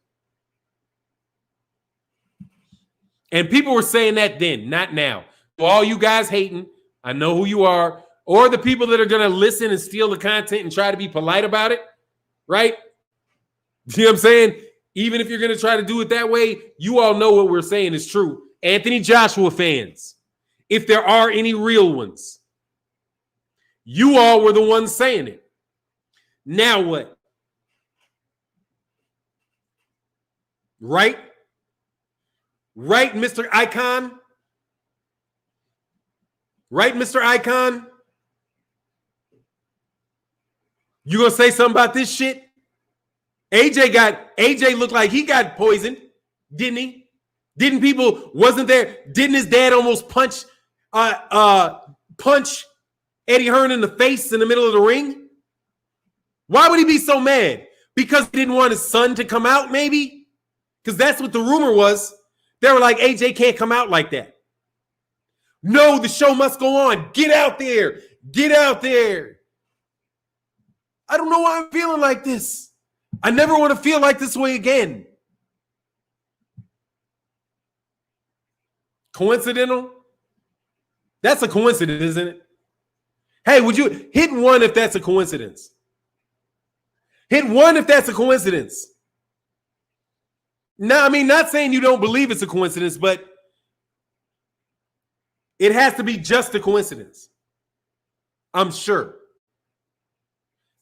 And people were saying that then, not now. So all you guys hating, I know who you are, or the people that are going to listen and steal the content and try to be polite about it, right? You know what I'm saying? Even if you're going to try to do it that way, you all know what we're saying is true. Anthony Joshua fans, if there are any real ones, you all were the ones saying it. Now what? Right? Right, Mr. Icon? Right, Mr. Icon? You gonna say something about this shit? AJ looked like he got poisoned, didn't he? Didn't his dad almost punch Eddie Hearn in the face in the middle of the ring? Why would he be so mad? Because he didn't want his son to come out, maybe? Because that's what the rumor was. They were like, AJ can't come out like that. No, the show must go on. Get out there. Get out there. I don't know why I'm feeling like this. I never want to feel like this way again. Coincidental? That's a coincidence, isn't it? Hey, would you hit one if that's a coincidence? Hit one if that's a coincidence. No, I mean, not saying you don't believe it's a coincidence, but it has to be just a coincidence. I'm sure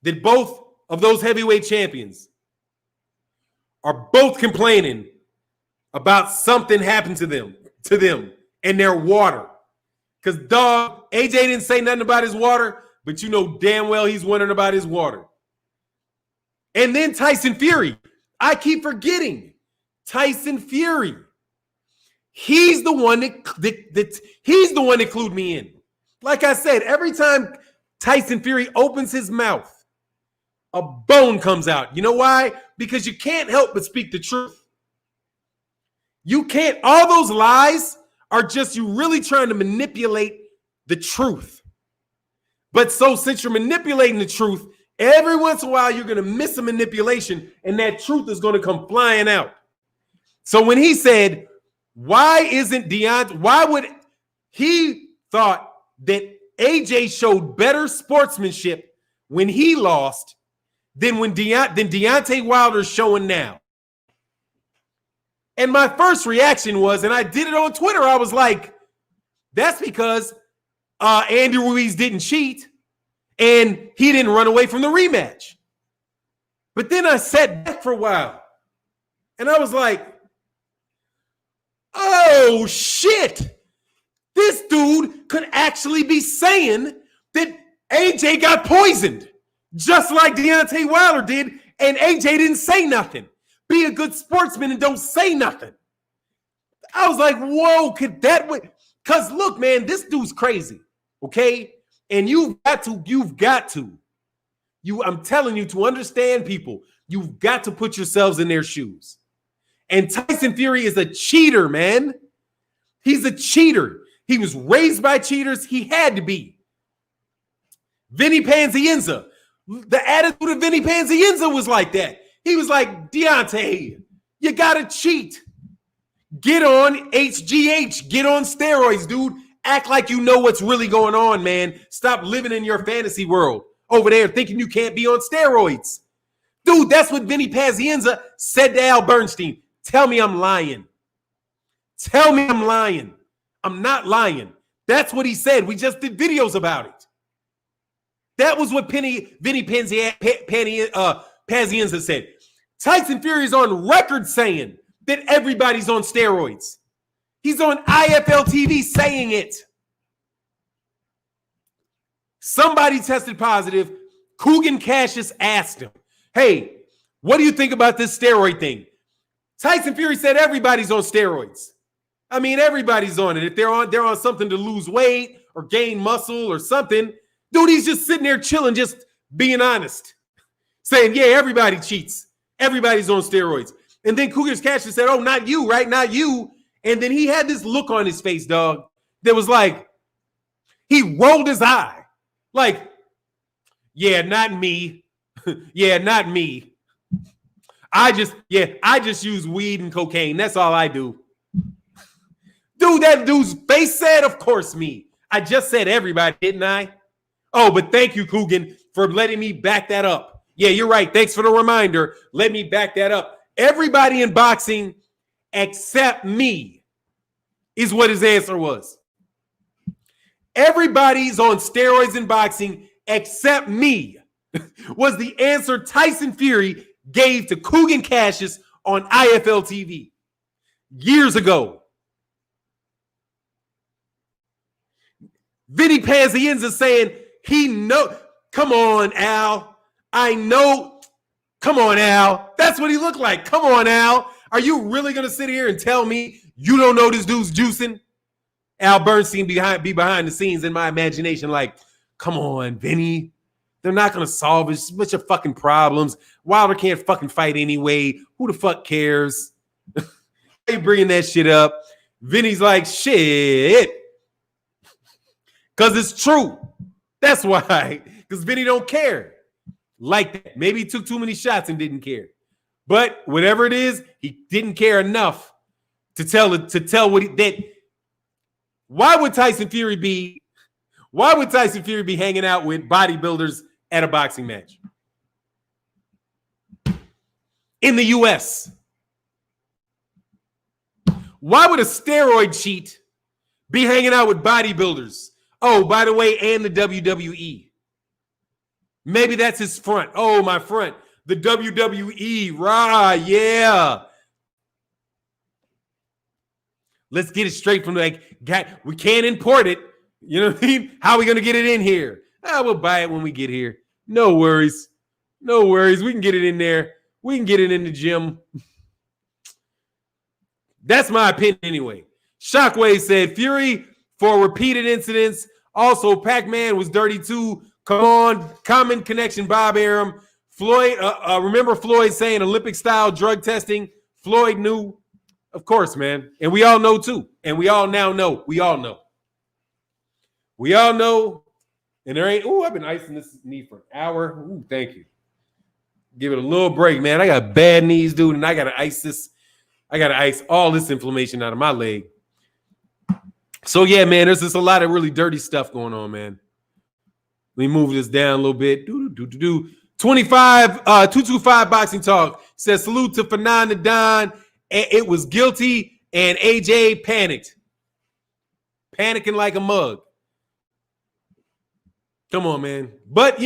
that both of those heavyweight champions are both complaining about something happened to them and their water. Because, dog, AJ didn't say nothing about his water, but you know damn well he's wondering about his water. And then Tyson Fury. I keep forgetting. Tyson Fury. He's the one that clued me in. Like I said, every time Tyson Fury opens his mouth, a bone comes out. You know why? Because you can't help but speak the truth. You can't. All those lies are just you really trying to manipulate the truth. But so since you're manipulating the truth, every once in a while you're going to miss a manipulation and that truth is going to come flying out. So when he said, why would he thought that AJ showed better sportsmanship when he lost than Deontay Wilder's showing now? And my first reaction was, and I did it on Twitter, I was like, that's because Andy Ruiz didn't cheat and he didn't run away from the rematch. But then I sat back for a while and I was like, oh shit, this dude could actually be saying that AJ got poisoned just like Deontay Wilder did, and AJ didn't say nothing. Be a good sportsman and don't say nothing. I was like, whoa, could that way? Because look, man, this dude's crazy, okay? And you've got to. I'm telling you, to understand people, you've got to put yourselves in their shoes. And Tyson Fury is a cheater, man. He's a cheater. He was raised by cheaters. He had to be. Vinny Panzienza. The attitude of Vinny Panzienza was like that. He was like, Deontay, you got to cheat. Get on HGH. Get on steroids, dude. Act like you know what's really going on, man. Stop living in your fantasy world over there thinking you can't be on steroids. Dude, that's what Vinny Panzienza said to Al Bernstein. Tell me I'm lying. Tell me I'm lying. I'm not lying. That's what he said. We just did videos about it. That was what Vinny Panzienza said. Tyson Fury is on record saying that everybody's on steroids. He's on IFL TV saying it. Somebody tested positive. Coogan Cassius asked him, hey, what do you think about this steroid thing? Tyson Fury said everybody's on steroids. I mean, everybody's on it. If they're on something to lose weight or gain muscle or something, dude, he's just sitting there chilling, just being honest, saying, yeah, everybody cheats. Everybody's on steroids. And then Coogan Cassius said, oh, not you, right? Not you. And then he had this look on his face, dog, that was like, he rolled his eye. Like, yeah, not me. Yeah, not me. I just use weed and cocaine. That's all I do. Dude, that dude's face said, of course me. I just said everybody, didn't I? Oh, but thank you, Coogan, for letting me back that up. Yeah, you're right. Thanks for the reminder. Let me back that up. Everybody in boxing except me is what his answer was. Everybody's on steroids in boxing except me was the answer Tyson Fury gave to Coogan Cassius on IFL TV years ago. Vinny Panzienza saying he know. Come on, Al. I know. Come on, Al. That's what he looked like. Come on, Al. Are you really going to sit here and tell me you don't know this dude's juicing? Al Bernstein be behind the scenes in my imagination like, come on, Vinny. They're not going to solve it. It's a bunch of fucking problems. Wilder can't fucking fight anyway. Who the fuck cares? They bringing that shit up. Vinny's like, shit. Because it's true. That's why. Because Vinny don't care. Like that. Maybe he took too many shots and didn't care. But whatever it is, he didn't care enough to tell what he did. Why would Tyson Fury be hanging out with bodybuilders at a boxing match? In the US. Why would a steroid cheat be hanging out with bodybuilders? Oh, by the way, and the WWE. Maybe that's his front. Oh, my front. The WWE. Rah, yeah. Let's get it straight from we can't import it. You know what I mean? How are we going to get it in here? We'll buy it when we get here. No worries. No worries. We can get it in there. We can get it in the gym. That's my opinion anyway. ShockWave said Fury for repeated incidents. Also, Pac-Man was dirty too. Come on. Common connection, Bob Arum. Floyd, remember Floyd saying Olympic-style drug testing? Floyd knew. Of course, man. And we all know too. And we all now know. We all know. We all know. And there ain't, I've been icing this knee for an hour. Ooh, thank you. Give it a little break, man. I got bad knees, dude, and I got to ice this. I got to ice all this inflammation out of my leg. So, yeah, man, there's just a lot of really dirty stuff going on, man. Let me move this down a little bit. 225 Boxing Talk says, salute to Fannon and Don. It was guilty, and AJ panicked. Panicking like a mug. Come on, man. But,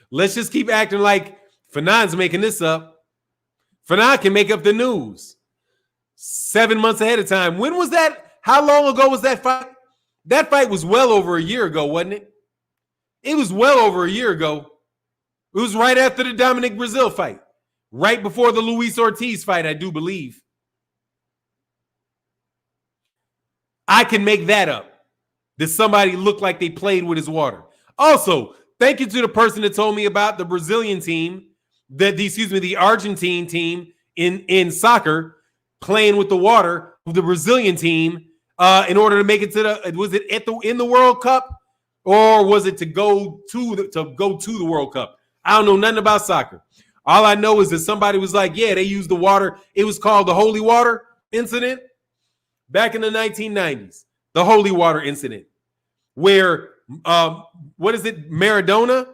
let's just keep acting like Fannon's making this up. Fannon can make up the news 7 months ahead of time. When was that? How long ago was that fight? That fight was well over a year ago, wasn't it? It was well over a year ago. It was right after the Dominic Brazil fight. Right before the Luis Ortiz fight, I do believe. I can make that up. That somebody looked like they played with his water. Also, thank you to the person that told me about the Brazilian team, the Argentine team in soccer playing with the water of the Brazilian team in order to make it to the, was it in the World Cup, or was it to go to the World Cup? I don't know nothing about soccer. All I know is that somebody was like, yeah, they used the water. It was called the Holy Water Incident back in the 1990s. The Holy Water Incident, where Maradona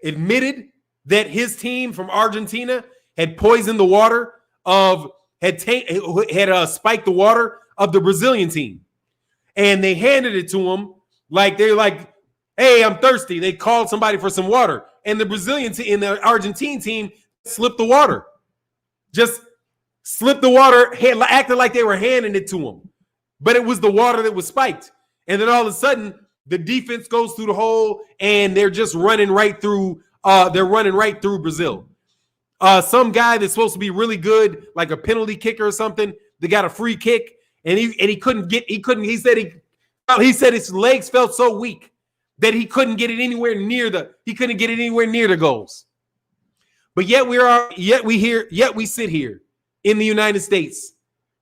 admitted that his team from Argentina had poisoned the water had spiked the water of the Brazilian team, and they handed it to him like they're like, "Hey, I'm thirsty." They called somebody for some water, and the Brazilian team and the Argentine team slipped the water, acted like they were handing it to him, but it was the water that was spiked. And then all of a sudden, the defense goes through the hole, and they're just running right through. They're running right through Brazil. Some guy that's supposed to be really good, like a penalty kicker or something, they got a free kick, and he couldn't. He said his legs felt so weak that he couldn't get it anywhere near the goals. But yet we sit here in the United States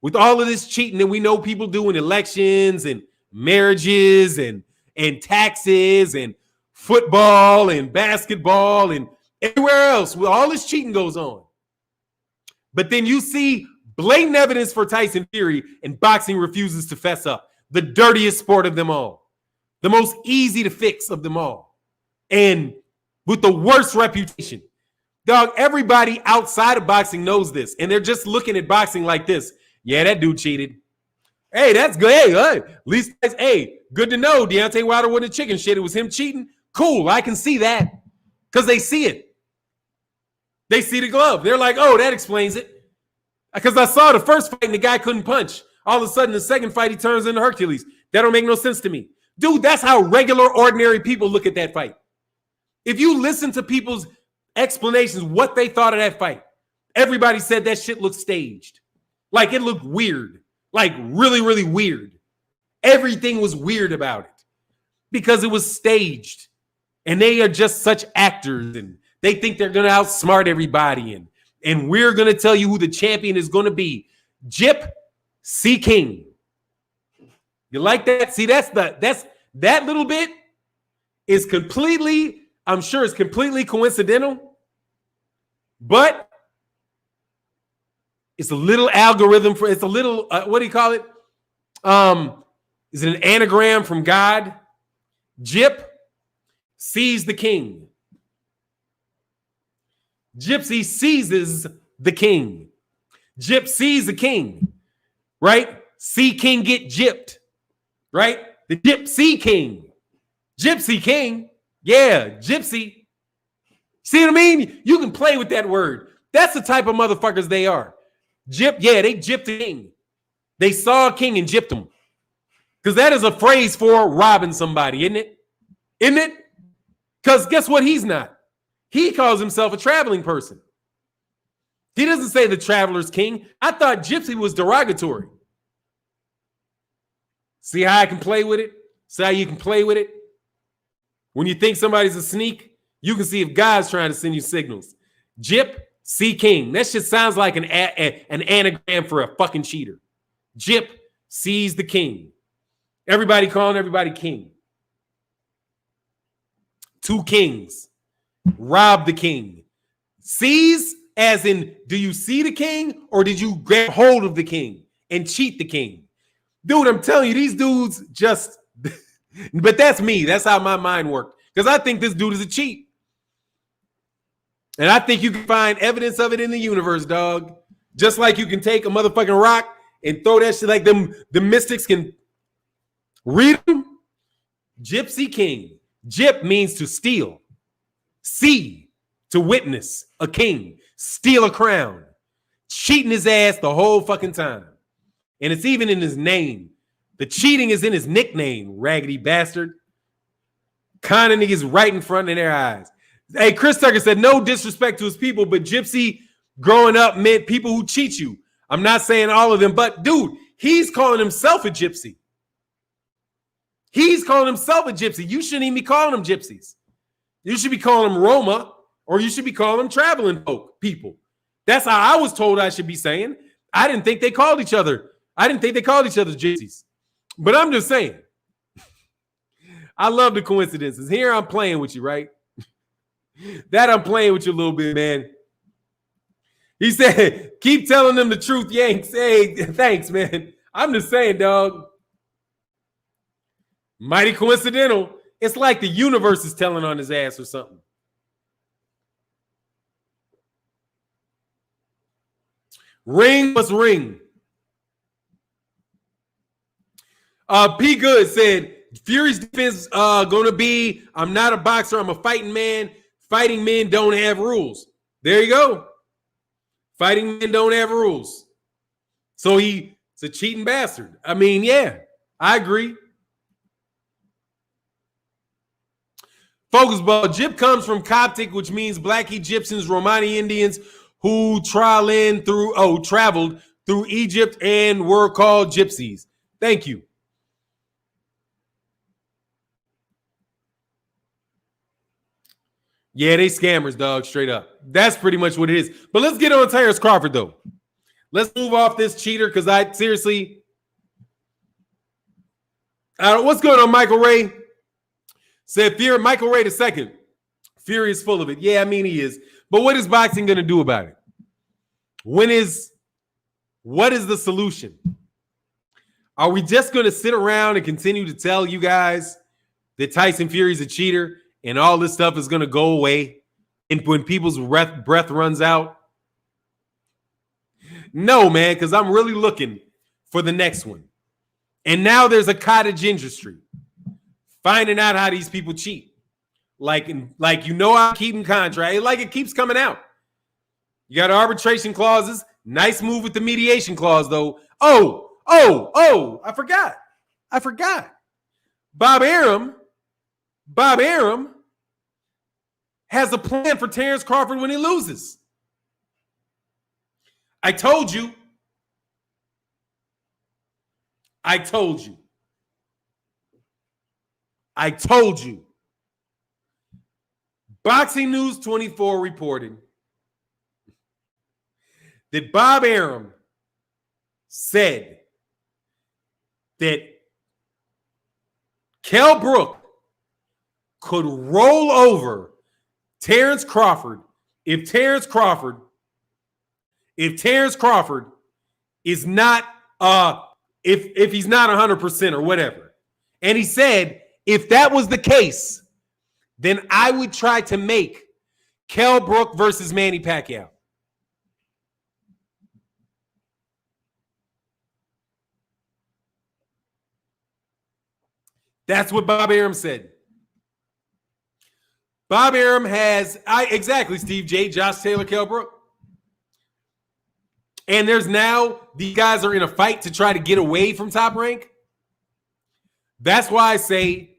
with all of this cheating that we know people do in elections and marriages and taxes and football and basketball and everywhere else, where all this cheating goes on. But then you see blatant evidence for Tyson Fury, and boxing refuses to fess up. The dirtiest sport of them all. The most easy to fix of them all. And with the worst reputation. Dog, everybody outside of boxing knows this. And they're just looking at boxing like this. Yeah, that dude cheated. Hey, that's good. Hey, at least, hey, good to know Deontay Wilder wasn't a chicken shit. It was him cheating. Cool, I can see that. Because they see it. They see the glove. They're like, oh, that explains it. Because I saw the first fight and the guy couldn't punch. All of a sudden, the second fight, he turns into Hercules. That don't make no sense to me. Dude, that's how regular, ordinary people look at that fight. If you listen to people's explanations, what they thought of that fight, everybody said that shit looked staged. Like, it looked weird. Like, really, really weird. Everything was weird about it. Because it was staged. And they are just such actors, and they think they're going to outsmart everybody. And we're going to tell you who the champion is going to be. Jip C. King. You like that? See, that little bit is completely, I'm sure it's completely coincidental, but it's a little algorithm it's a little, what do you call it? Is it an anagram from God? Jip sees the king. Gypsy seizes the king. Jip sees the king, right? See king get gypped, right? The Gypsy King. Gypsy King. Yeah, gypsy. See what I mean? You can play with that word. That's the type of motherfuckers they are. They gypped the king. They saw a king and gypped him. Because that is a phrase for robbing somebody, isn't it? Isn't it? Because guess what? He's not. He calls himself a traveling person. He doesn't say the traveler's king. I thought gypsy was derogatory. See how I can play with it? See how you can play with it? When you think somebody's a sneak, you can see if God's trying to send you signals. Jip, see king. That shit sounds like an anagram for a fucking cheater. Jip sees the king. Everybody calling everybody king. Two kings. Rob the king. Seize as in, do you see the king or did you grab hold of the king and cheat the king? Dude, I'm telling you, these dudes just, but that's me. That's how my mind worked. Because I think this dude is a cheat. And I think you can find evidence of it in the universe, dog. Just like you can take a motherfucking rock and throw that shit like them. The mystics can read them. Gypsy king. Gyp means to steal. See, to witness a king. Steal a crown. Cheating his ass the whole fucking time. And it's even in his name. The cheating is in his nickname, raggedy bastard. Conning niggas right in front of their eyes. Hey, Chris Tucker said, no disrespect to his people, but gypsy growing up meant people who cheat you. I'm not saying all of them, but dude, he's calling himself a gypsy. He's calling himself a gypsy. You shouldn't even be calling them gypsies. You should be calling them Roma, or you should be calling them traveling folk, people. That's how I was told I should be saying. I didn't think they called each other I didn't think they called each other gypsies. But I'm just saying. I love the coincidences. Here I'm playing with you, right? That I'm playing with you a little bit, man. He said, keep telling them the truth, Yanks. Hey, thanks, man. I'm just saying, dog. Mighty coincidental. It's like the universe is telling on his ass or something. Ring must ring. P. Good said, Fury's defense going to be, I'm not a boxer, I'm a fighting man. Fighting men don't have rules. There you go. Fighting men don't have rules. So he's a cheating bastard. I mean, yeah, I agree. Focus ball. Gyp comes from Coptic, which means Black Egyptians, Romani Indians who traveled through Egypt and were called gypsies. Thank you. Yeah, they scammers, dog, straight up. That's pretty much what it is. But let's get on Terence Crawford, though. Let's move off this cheater because I seriously... what's going on, Michael Ray? Said Fury, Michael Ray II. Fury is full of it. Yeah, I mean he is. But what is boxing going to do about it? What is the solution? Are we just going to sit around and continue to tell you guys that Tyson Fury is a cheater and all this stuff is going to go away and when people's breath runs out? No, man, because I'm really looking for the next one. And now there's a cottage industry finding out how these people cheat. Like I'm keeping contract. Like it keeps coming out. You got arbitration clauses. Nice move with the mediation clause, though. Oh, I forgot. Bob Arum has a plan for Terence Crawford when he loses. I told you. Boxing News 24 reported that Bob Arum said that Kell Brook could roll over Terence Crawford if Terence Crawford is not if he's not 100% or whatever. And he said if that was the case, then I would try to make Kell Brook versus Manny Pacquiao. That's what Bob Arum said. Bob Arum has, exactly, Steve J, Josh Taylor, Kell Brook. And there's now, these guys are in a fight to try to get away from Top Rank. That's why I say,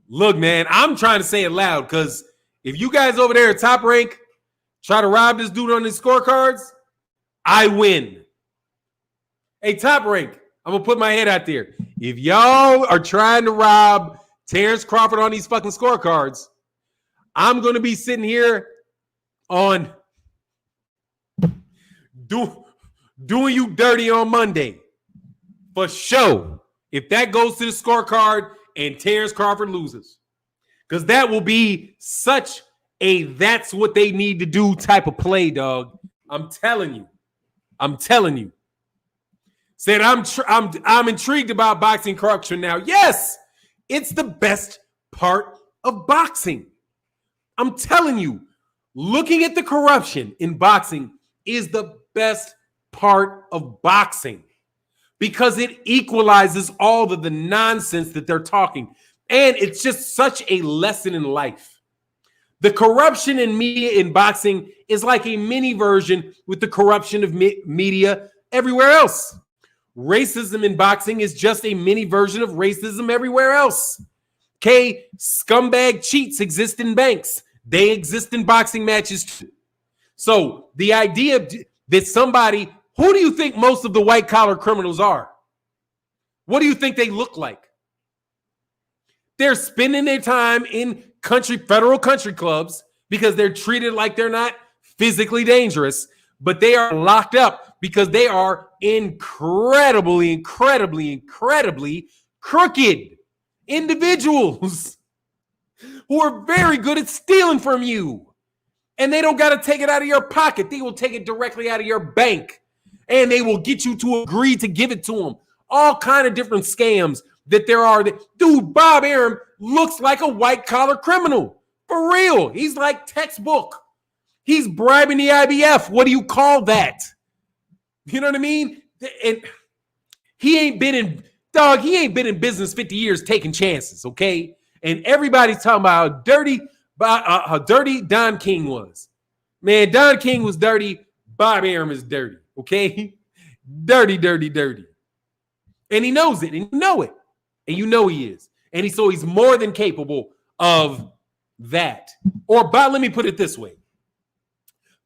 look, man, I'm trying to say it loud because if you guys over there at Top Rank try to rob this dude on his scorecards, I win. Hey, Top Rank, I'm going to put my head out there. If y'all are trying to rob Terence Crawford on these fucking scorecards, I'm going to be sitting here on doing you dirty on Monday. For sure. If that goes to the scorecard and Terence Crawford loses. Because that will be such a that's what they need to do type of play, dog. I'm telling you. Said I'm intrigued about boxing corruption now. Yes, it's the best part of boxing. I'm telling you, looking at the corruption in boxing is the best part of boxing because it equalizes all of the nonsense that they're talking. And it's just such a lesson in life. The corruption in media in boxing is like a mini version with the corruption of media everywhere else. Racism in boxing is just a mini version of racism everywhere else. Scumbag cheats exist in banks. They exist in boxing matches too. So the idea that somebody, who do you think most of the white collar criminals are? What do you think they look like? They're spending their time in federal country clubs because they're treated like they're not physically dangerous. but they are locked up because they are incredibly crooked individuals who are very good at stealing from you. And they don't got to take it out of your pocket. They will take it directly out of your bank. And they will get you to agree to give it to them. All kind of different scams that there are. Dude, Bob Arum looks like a white-collar criminal. For real. He's like textbook. He's bribing the IBF. What do you call that? You know what I mean? And he ain't been in business 50 years taking chances, okay? And everybody's talking about how dirty Don King was. Man, Don King was dirty. Bob Arum is dirty, okay? Dirty. And he knows it, and you know it. And you know he is. And he's more than capable of that. Or, let me put it this way.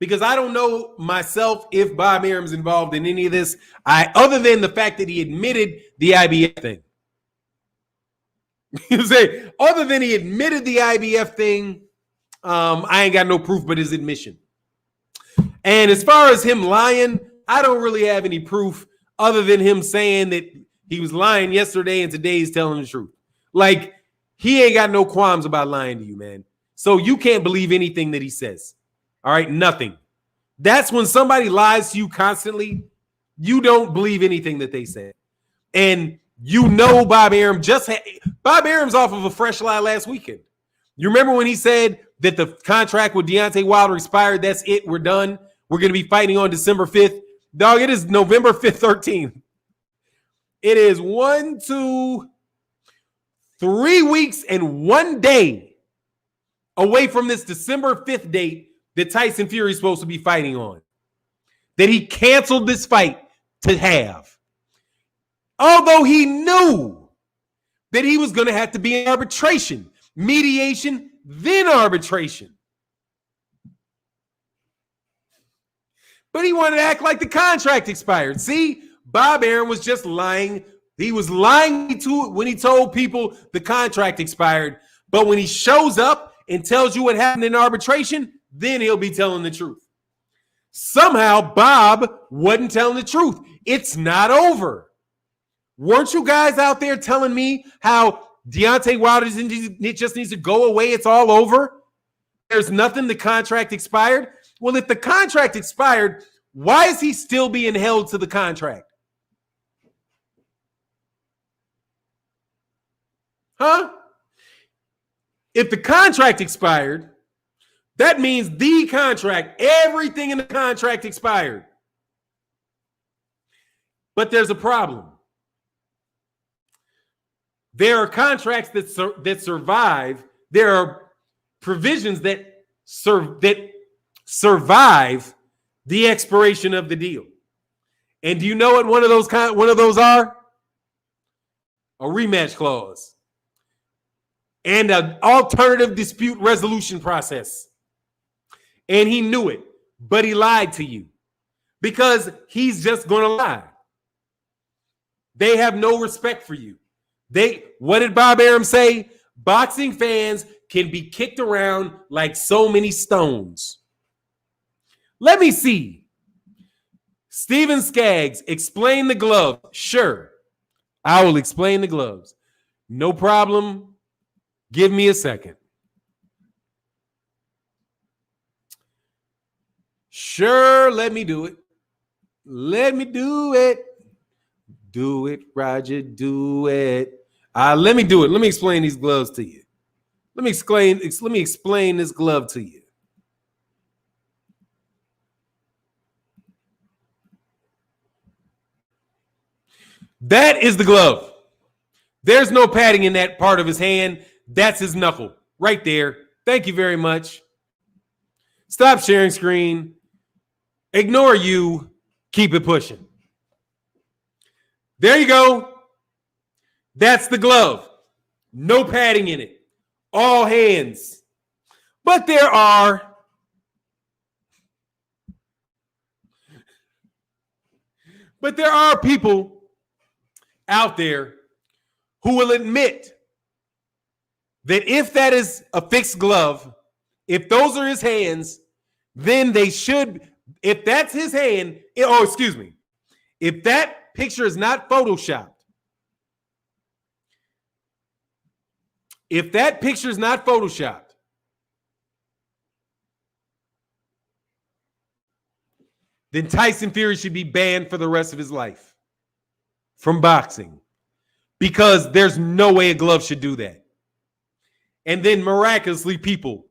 Because I don't know myself if Bob Arum's involved in any of this, other than the fact that he admitted the IBF thing. You say, other than he admitted the IBF thing, I ain't got no proof but his admission. And as far as him lying, I don't really have any proof other than him saying that he was lying yesterday and today he's telling the truth. Like, he ain't got no qualms about lying to you, man. So you can't believe anything that he says. All right, nothing. That's when somebody lies to you constantly, you don't believe anything that they say. And you know Bob Arum Bob Arum's off of a fresh lie last weekend. You remember when he said that the contract with Deontay Wilder expired? That's it. We're done. We're going to be fighting on December 5th. Dog, it is November 5th, 13th. It is 3 weeks and 1 day away from this December 5th date that Tyson Fury is supposed to be fighting on. That he canceled this fight to have. Although he knew that he was going to have to be in arbitration, mediation, then arbitration. But he wanted to act like the contract expired. See, Bob Arum was just lying. He was lying when he told people the contract expired. But when he shows up and tells you what happened in arbitration, then he'll be telling the truth. Somehow, Bob wasn't telling the truth. It's not over. Weren't you guys out there telling me how Deontay Wilder just needs to go away? It's all over. There's nothing. The contract expired. Well, if the contract expired, why is he still being held to the contract? Huh? If the contract expired, that means the contract, everything in the contract expired. But there's a problem. There are contracts that survive. There are provisions that survive the expiration of the deal. And do you know what one of those are? A rematch clause and an alternative dispute resolution process. And he knew it, but he lied to you because he's just going to lie. They have no respect for you. What did Bob Arum say? Boxing fans can be kicked around like so many stones. Let me see. Steven Skaggs, explain the glove. Sure, I will explain the gloves. No problem. Give me a second. Sure, let me do it. Let me do it. Do it, Roger, do it. Let me do it. Let me explain these gloves to you. Let me explain this glove to you. That is the glove. There's no padding in that part of his hand. That's his knuckle right there. Thank you very much. Stop sharing screen. Ignore you. Keep it pushing. There you go. That's the glove. No padding in it. All hands. But there are people out there who will admit that if that is a fixed glove, if those are his hands, then they should, If that's his hand, excuse me, if that picture is not photoshopped, then Tyson Fury should be banned for the rest of his life from boxing, because there's no way a glove should do that. And then miraculously, people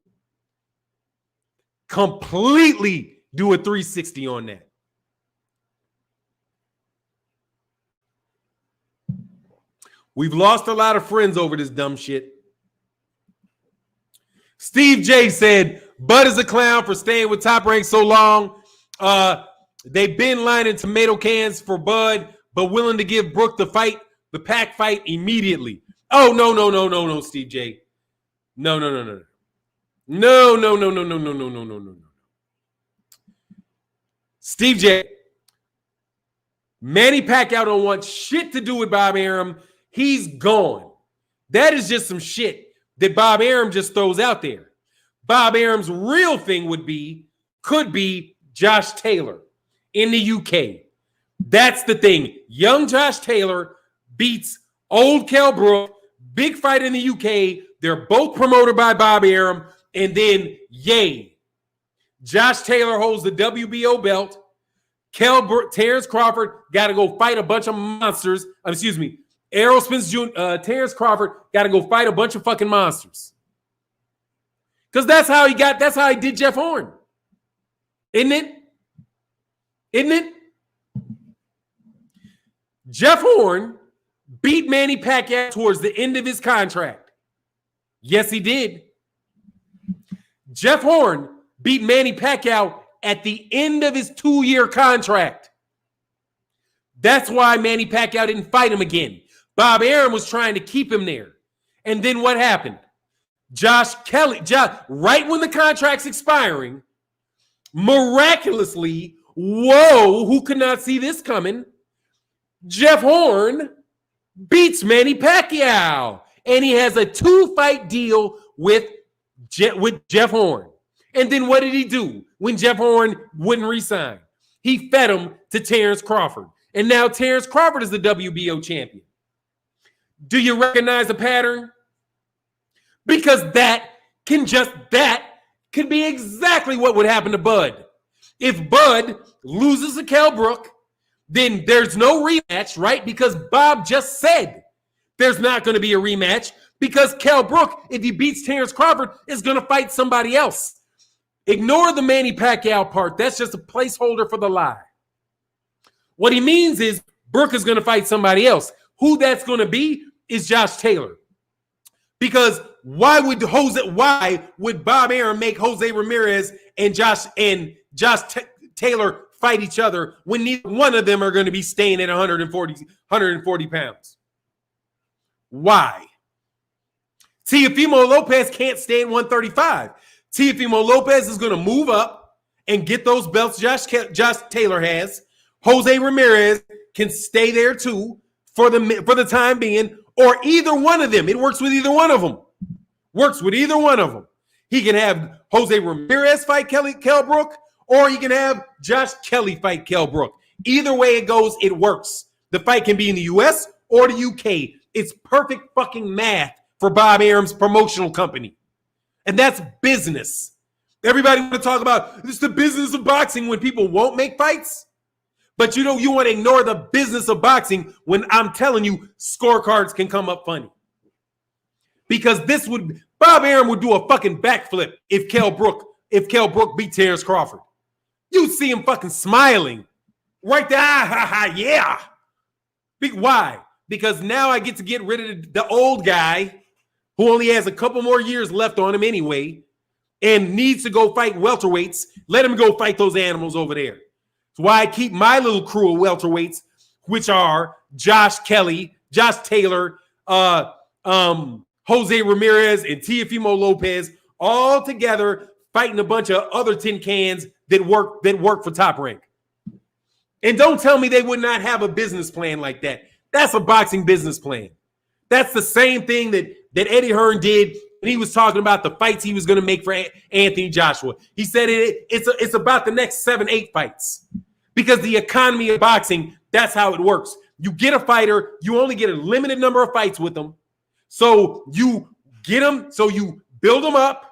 completely do a 360 on that. We've lost a lot of friends over this dumb shit. Steve J said, Bud is a clown for staying with Top Rank so long. They've been lining tomato cans for Bud, but willing to give Brooke the pack fight immediately. Oh, no, Steve J. No. No. Steve J. Manny Pacquiao don't want shit to do with Bob Arum. He's gone. That is just some shit that Bob Arum just throws out there. Bob Arum's real thing could be Josh Taylor in the UK. That's the thing. Young Josh Taylor beats old Kell Brook. Big fight in the UK. They're both promoted by Bob Arum. And then, yay. Josh Taylor holds the WBO belt. Terence Crawford got to go fight a bunch of monsters. Errol Spence Jr. Terence Crawford got to go fight a bunch of fucking monsters. Because that's how he did Jeff Horn. Isn't it? Jeff Horn beat Manny Pacquiao towards the end of his contract. Yes, he did. Jeff Horn beat Manny Pacquiao at the end of his 2-year contract. That's why Manny Pacquiao didn't fight him again. Bob Arum was trying to keep him there. And then what happened? Right when the contract's expiring, miraculously, who could not see this coming? Jeff Horn beats Manny Pacquiao. And he has a 2-fight deal with Jeff Horn. And then what did he do when Jeff Horn wouldn't resign? He fed him to Terence Crawford. And now Terence Crawford is the WBO champion. Do you recognize a pattern? Because that could be exactly what would happen to Bud. If Bud loses to Kell Brook, then there's no rematch, right? Because Bob just said there's not going to be a rematch, because Kell Brook, if he beats Terence Crawford, is going to fight somebody else. Ignore the Manny Pacquiao part. That's just a placeholder for the lie. What he means is Brook is going to fight somebody else. Who that's going to be is Josh Taylor. Because why would Bob Arum make Jose Ramirez and Josh Taylor fight each other when neither one of them are going to be staying at 140 pounds? Why? Teofimo Lopez can't stay at 135. Teofimo Lopez is going to move up and get those belts Josh Taylor has. Jose Ramirez can stay there too for the time being, or either one of them. It works with either one of them. He can have Jose Ramirez fight Kell Brook, or he can have Josh Kelly fight Kell Brook. Either way it goes, it works. The fight can be in the US or the UK. It's perfect fucking math for Bob Arum's promotional company. And that's business. Everybody want to talk about it's the business of boxing when people won't make fights. But you want to ignore the business of boxing when I'm telling you scorecards can come up funny. Because Bob Arum would do a fucking backflip if Kell Brook beat Terence Crawford. You'd see him fucking smiling. Right there, yeah. Why? Because now I get to get rid of the old guy who only has a couple more years left on him anyway and needs to go fight welterweights. Let him go fight those animals over there. That's why I keep my little crew of welterweights, which are Josh Kelly, Josh Taylor, Jose Ramirez, and Teofimo Lopez, all together fighting a bunch of other tin cans that work for Top Rank. And don't tell me they would not have a business plan like that. That's a boxing business plan. That's the same thing that Eddie Hearn did when he was talking about the fights he was going to make for Anthony Joshua. He said it's about the next 7-8 fights because the economy of boxing, that's how it works. You get a fighter, you only get a limited number of fights with them. So you get them, so you build them up,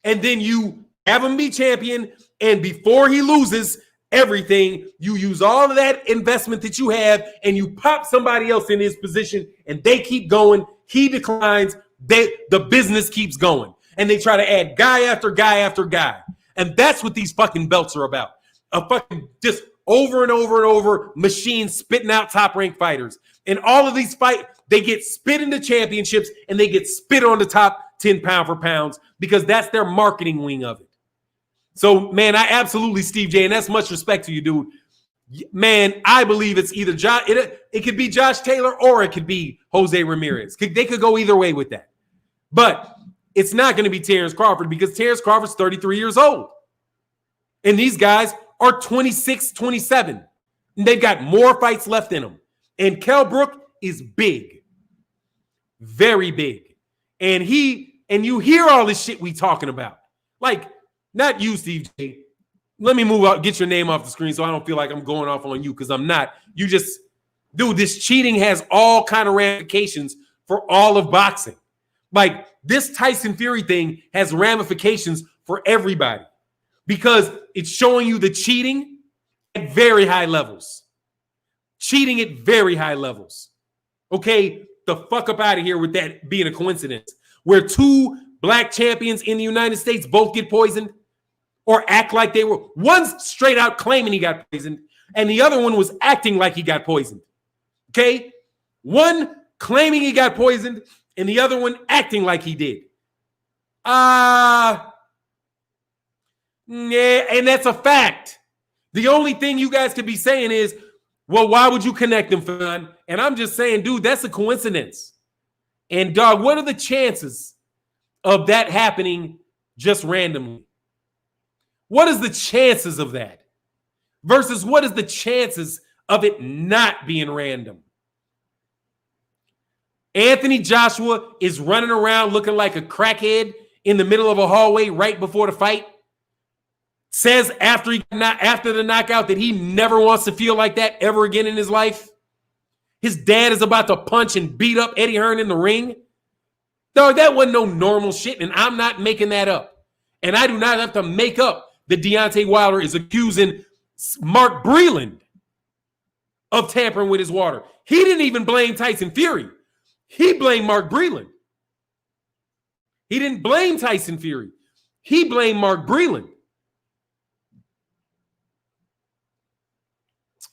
and then you have him be champion. And before he loses everything, you use all of that investment that you have and you pop somebody else in his position and they keep going. He declines. The business keeps going. And they try to add guy after guy after guy. And that's what these fucking belts are about. A fucking just over and over and over machine spitting out top-ranked fighters. And all of these fights, they get spit into championships and they get spit on the top 10 pound for pounds because that's their marketing wing of it. So, man, I absolutely, Steve J, and that's much respect to you, dude. Man, I believe it's either it could be Josh Taylor or it could be Jose Ramirez. They could go either way with that. But it's not going to be Terence Crawford because Terence Crawford's 33 years old. And these guys are 26, 27. And they've got more fights left in them. And Kell Brook is big. Very big. And you hear all this shit we talking about. Like, not you, Steve J. Let me move out, get your name off the screen so I don't feel like I'm going off on you because I'm not. You just, dude, this cheating has all kind of ramifications for all of boxing. Like, this Tyson Fury thing has ramifications for everybody because it's showing you the cheating at very high levels. Cheating at very high levels. Okay, the fuck up out of here with that being a coincidence. Where two black champions in the United States both get poisoned or act like they were. One's straight out claiming he got poisoned, and the other one was acting like he got poisoned. Okay? One claiming he got poisoned, and the other one acting like he did. Yeah, and that's a fact. The only thing you guys could be saying is, well, why would you connect them, Fannon? And I'm just saying, dude, that's a coincidence. And, dog, what are the chances of that happening just randomly? What is the chances of that? Versus what is the chances of it not being random? Anthony Joshua is running around looking like a crackhead in the middle of a hallway right before the fight. Says after the knockout that he never wants to feel like that ever again in his life. His dad is about to punch and beat up Eddie Hearn in the ring. Dog, that wasn't no normal shit, and I'm not making that up. And I do not have to make up that Deontay Wilder is accusing Mark Breland of tampering with his water. He didn't even blame Tyson Fury. He blamed Mark Breland. He didn't blame Tyson Fury. He blamed Mark Breland.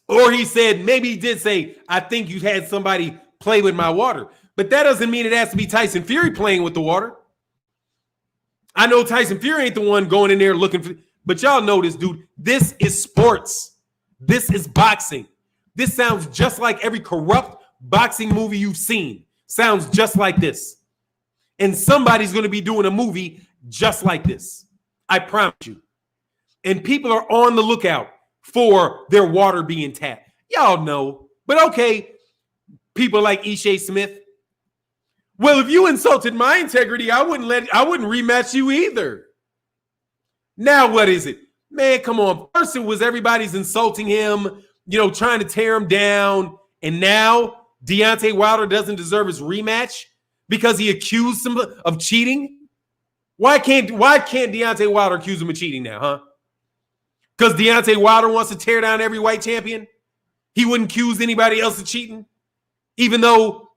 Or he said, maybe he did say, I think you had somebody play with my water. But that doesn't mean it has to be Tyson Fury playing with the water. I know Tyson Fury ain't the one going in there looking for, but y'all know this, dude. This is sports. This is boxing. This sounds just like every corrupt boxing movie you've seen. Sounds just like this. And somebody's going to be doing a movie just like this. I promise you. And people are on the lookout for their water being tapped. Y'all know. But okay, people like Ishe Smith. Well, if you insulted my integrity, I wouldn't rematch you either. Now what is it? Man, come on. First it was everybody's insulting him, trying to tear him down. And now Deontay Wilder doesn't deserve his rematch because he accused him of cheating. Why can't Deontay Wilder accuse him of cheating now, huh? Because Deontay Wilder wants to tear down every white champion? He wouldn't accuse anybody else of cheating? Even though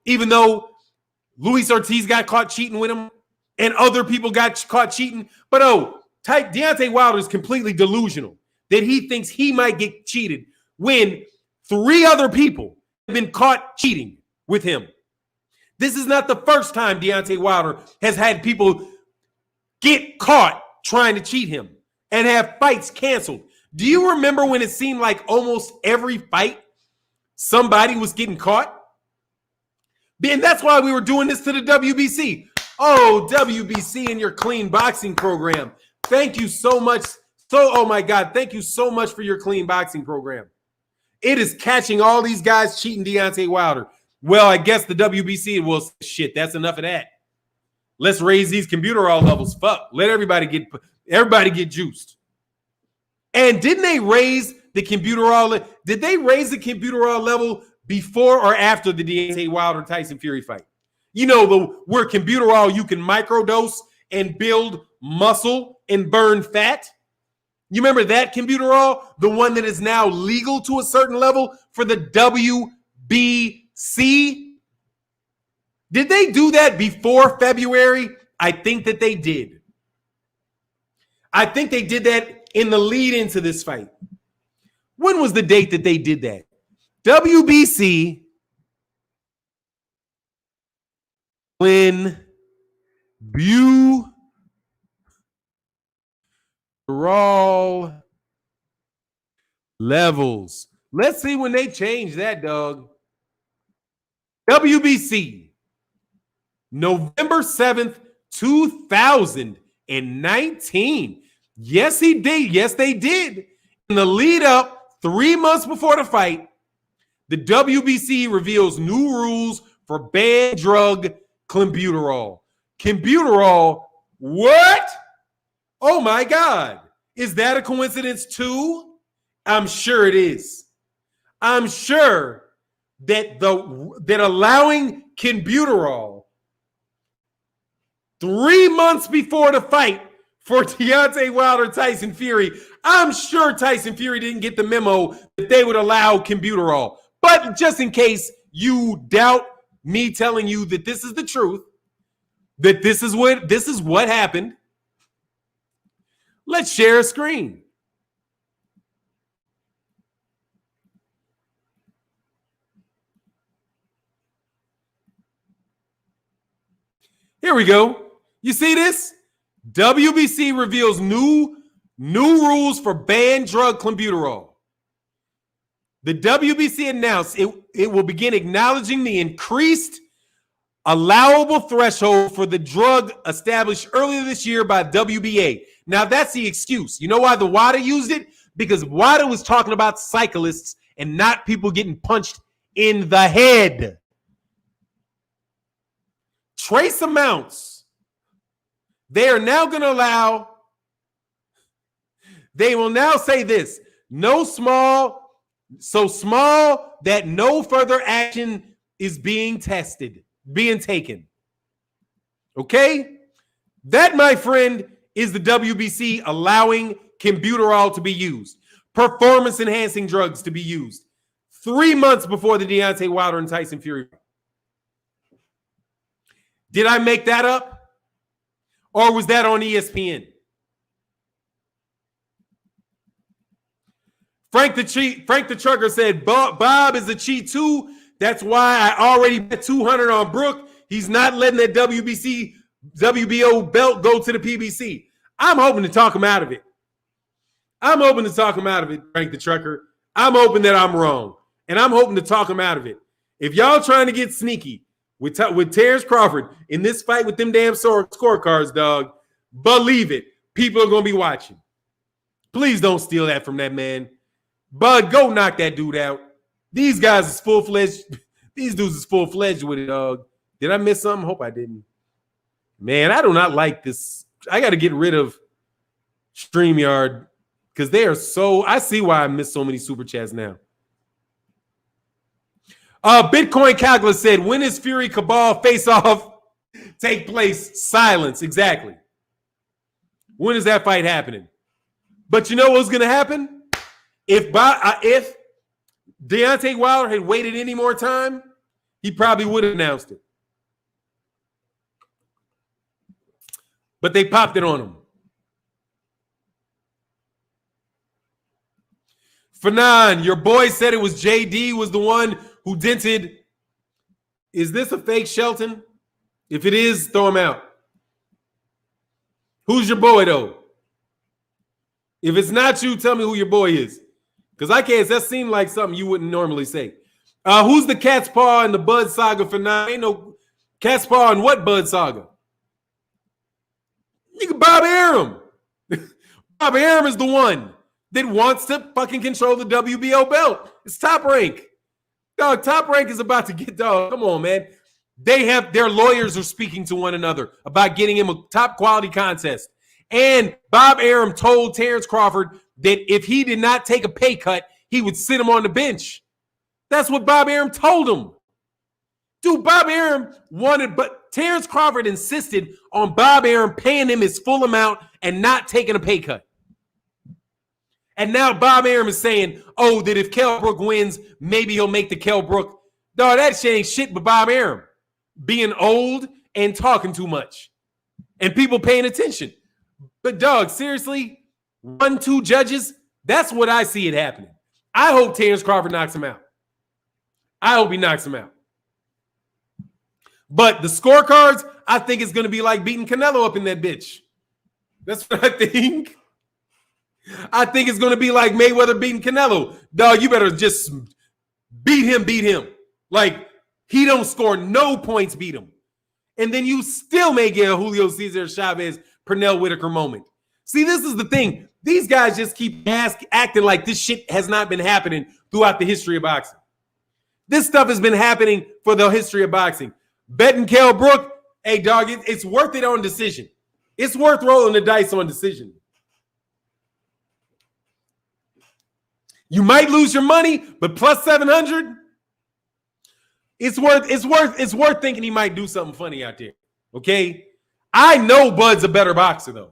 Luis Ortiz got caught cheating with him and other people got caught cheating. But Deontay Wilder is completely delusional that he thinks he might get cheated when 3 other people have been caught cheating with him. This is not the first time Deontay Wilder has had people get caught trying to cheat him and have fights canceled. Do you remember when it seemed like almost every fight somebody was getting caught? And that's why we were doing this to the WBC. Oh, WBC and your clean boxing program. Thank you so much. Oh my God, thank you so much for your clean boxing program. It is catching all these guys cheating Deontay Wilder. Well, I guess the WBC will shit. That's enough of that. Let's raise these computerol levels. Fuck. Let everybody get juiced. And didn't they raise the computerol? Did they raise the computerol level before or after the Deontay Wilder Tyson Fury fight? You know, where computerol you can microdose and build muscle and burn fat. You remember that computerol? The one that is now legal to a certain level for the WBC? Did they do that before February? I think that they did. I think they did that in the lead into this fight. When was the date that they did that? WBC, when Buterol levels. Let's see when they changed that, dog. WBC, November 7th, 2019. Yes, he did. Yes, they did. In the lead up, 3 months before the fight, the WBC reveals new rules for banned drug clenbuterol. Clenbuterol, what? Oh my God. Is that a coincidence too? I'm sure it is. I'm sure that allowing clenbuterol 3 months before the fight for Deontay Wilder, Tyson Fury, I'm sure Tyson Fury didn't get the memo that they would allow clenbuterol. But just in case you doubt me telling you that this is the truth, that this is what happened, let's share a screen. Here we go. You see this? WBC reveals new rules for banned drug clenbuterol. The WBC announced it will begin acknowledging the increased allowable threshold for the drug established earlier this year by WBA. Now, that's the excuse. You know why the WADA used it? Because WADA was talking about cyclists and not people getting punched in the head. Trace amounts. They are now going to allow, they will now say this, so small that no further action is being taken. Okay? That, my friend, is the WBC allowing clenbuterol to be used, performance-enhancing drugs to be used 3 months before the Deontay Wilder and Tyson Fury. Did I make that up? Or was that on ESPN? Frank the Trucker said, Bob is a cheat too. That's why I already bet 200 on Brooke. He's not letting that WBO belt go to the PBC. I'm hoping to talk him out of it. Frank the Trucker. I'm hoping that I'm wrong. And I'm hoping to talk him out of it. If y'all trying to get sneaky with Terence Crawford in this fight with them damn scorecards, dog, believe it, people are going to be watching. Please don't steal that from that man. Bud, go knock that dude out. These guys is full-fledged. These dudes is full-fledged with it, dog. Did I miss something? Hope I didn't. Man, I do not like this. I got to get rid of StreamYard because they are so – I see why I missed so many super chats now. Bitcoin Calculus said, when is Fury Cabal face-off take place? Silence, exactly. When is that fight happening? But you know what's going to happen? If Deontay Wilder had waited any more time, he probably would have announced it. But they popped it on him. Fannon, your boy said it was JD was the one who dented. Is this a fake Shelton? If it is, throw him out. Who's your boy, though? If it's not you, tell me who your boy is. Because I can't. That seemed like something you wouldn't normally say. Who's the cat's paw in the Bud Saga for now? Ain't no cat's paw in what Bud Saga? Nigga, Bob Arum. Bob Arum is the one that wants to fucking control the WBO belt. It's Top Rank. Dog, Top Rank is about to get, dog. Come on, man. Their lawyers are speaking to one another about getting him a top quality contest. And Bob Arum told Terence Crawford that if he did not take a pay cut, he would sit him on the bench. That's what Bob Arum told him. Dude, Bob Arum wanted, but Terence Crawford insisted on Bob Arum paying him his full amount and not taking a pay cut. And now Bob Arum is saying, oh, that if Kell Brook wins, maybe he'll make the Kell Brook. Dog, that shit ain't shit but Bob Arum being old and talking too much and people paying attention. But dog, seriously, 1-2 judges, that's what I see it happening. I hope Terence Crawford knocks him out. I hope he knocks him out. But the scorecards, I think it's going to be like beating Canelo up in that bitch. That's what I think. I think it's going to be like Mayweather beating Canelo. Dog, you better just beat him. Like, he don't score no points, beat him. And then you still may get a Julio Cesar Chavez, Pernell Whitaker moment. See, this is the thing. These guys just keep acting like this shit has not been happening throughout the history of boxing. This stuff has been happening for the history of boxing. Betting Kell Brook, hey, dog, it's worth it on decision. It's worth rolling the dice on decision. You might lose your money, but plus 700, it's worth thinking he might do something funny out there. Okay? I know Bud's a better boxer, though.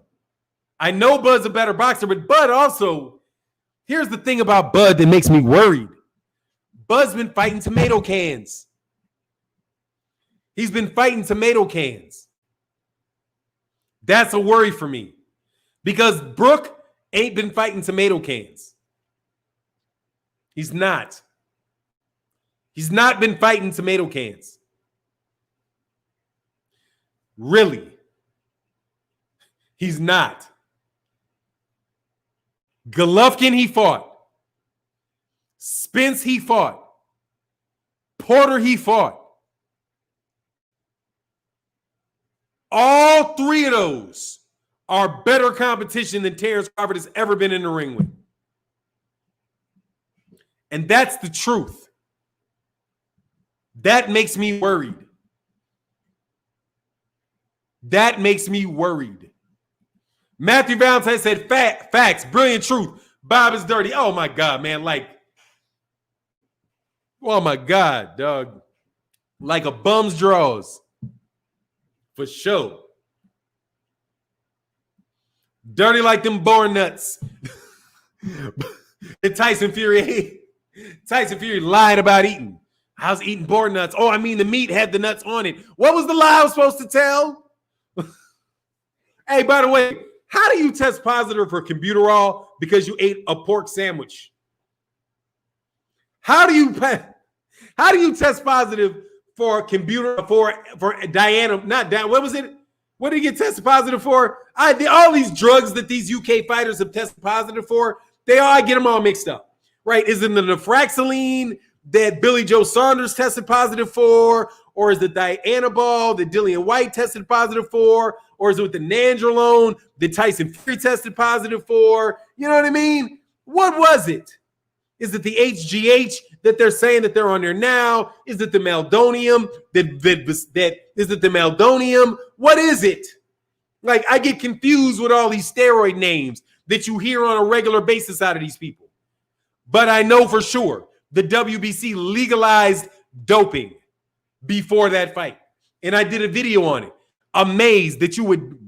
I know Bud's a better boxer, but Bud also, here's the thing about Bud that makes me worried. Bud's been fighting tomato cans. He's been fighting tomato cans. That's a worry for me because Brook ain't been fighting tomato cans. He's not. He's not been fighting tomato cans. Really. He's not. Golovkin, he fought. Spence, he fought. Porter, he fought. All three of those are better competition than Terence Crawford has ever been in the ring with. And that's the truth. That makes me worried. That makes me worried. Matthew Valentine said, facts, brilliant truth. Bob is dirty. Oh, my God, man. Like, oh, my God, dog. Like a bum's draws. For sure. Dirty like them boar nuts. And Tyson Fury lied about eating. I was eating boar nuts. Oh, I mean, the meat had the nuts on it. What was the lie I was supposed to tell? Hey, by the way, how do you test positive for combuterol because you ate a pork sandwich? How do you test positive for Diana? Not Diana. What was it? What did he get tested positive for? All these drugs that these UK fighters have tested positive for, I get them all mixed up, right? Is it the Nafraxaline that Billy Joe Saunders tested positive for? Or is it Dianabol that Dillian White tested positive for? Or is it with the Nandrolone that Tyson Fury tested positive for? You know what I mean? What was it? Is it the HGH that they're saying that they're on there now? Is it the meldonium? Is it the meldonium? What is it? Like, I get confused with all these steroid names that you hear on a regular basis out of these people. But I know for sure the WBC legalized doping before that fight. And I did a video on it. Amazed that you would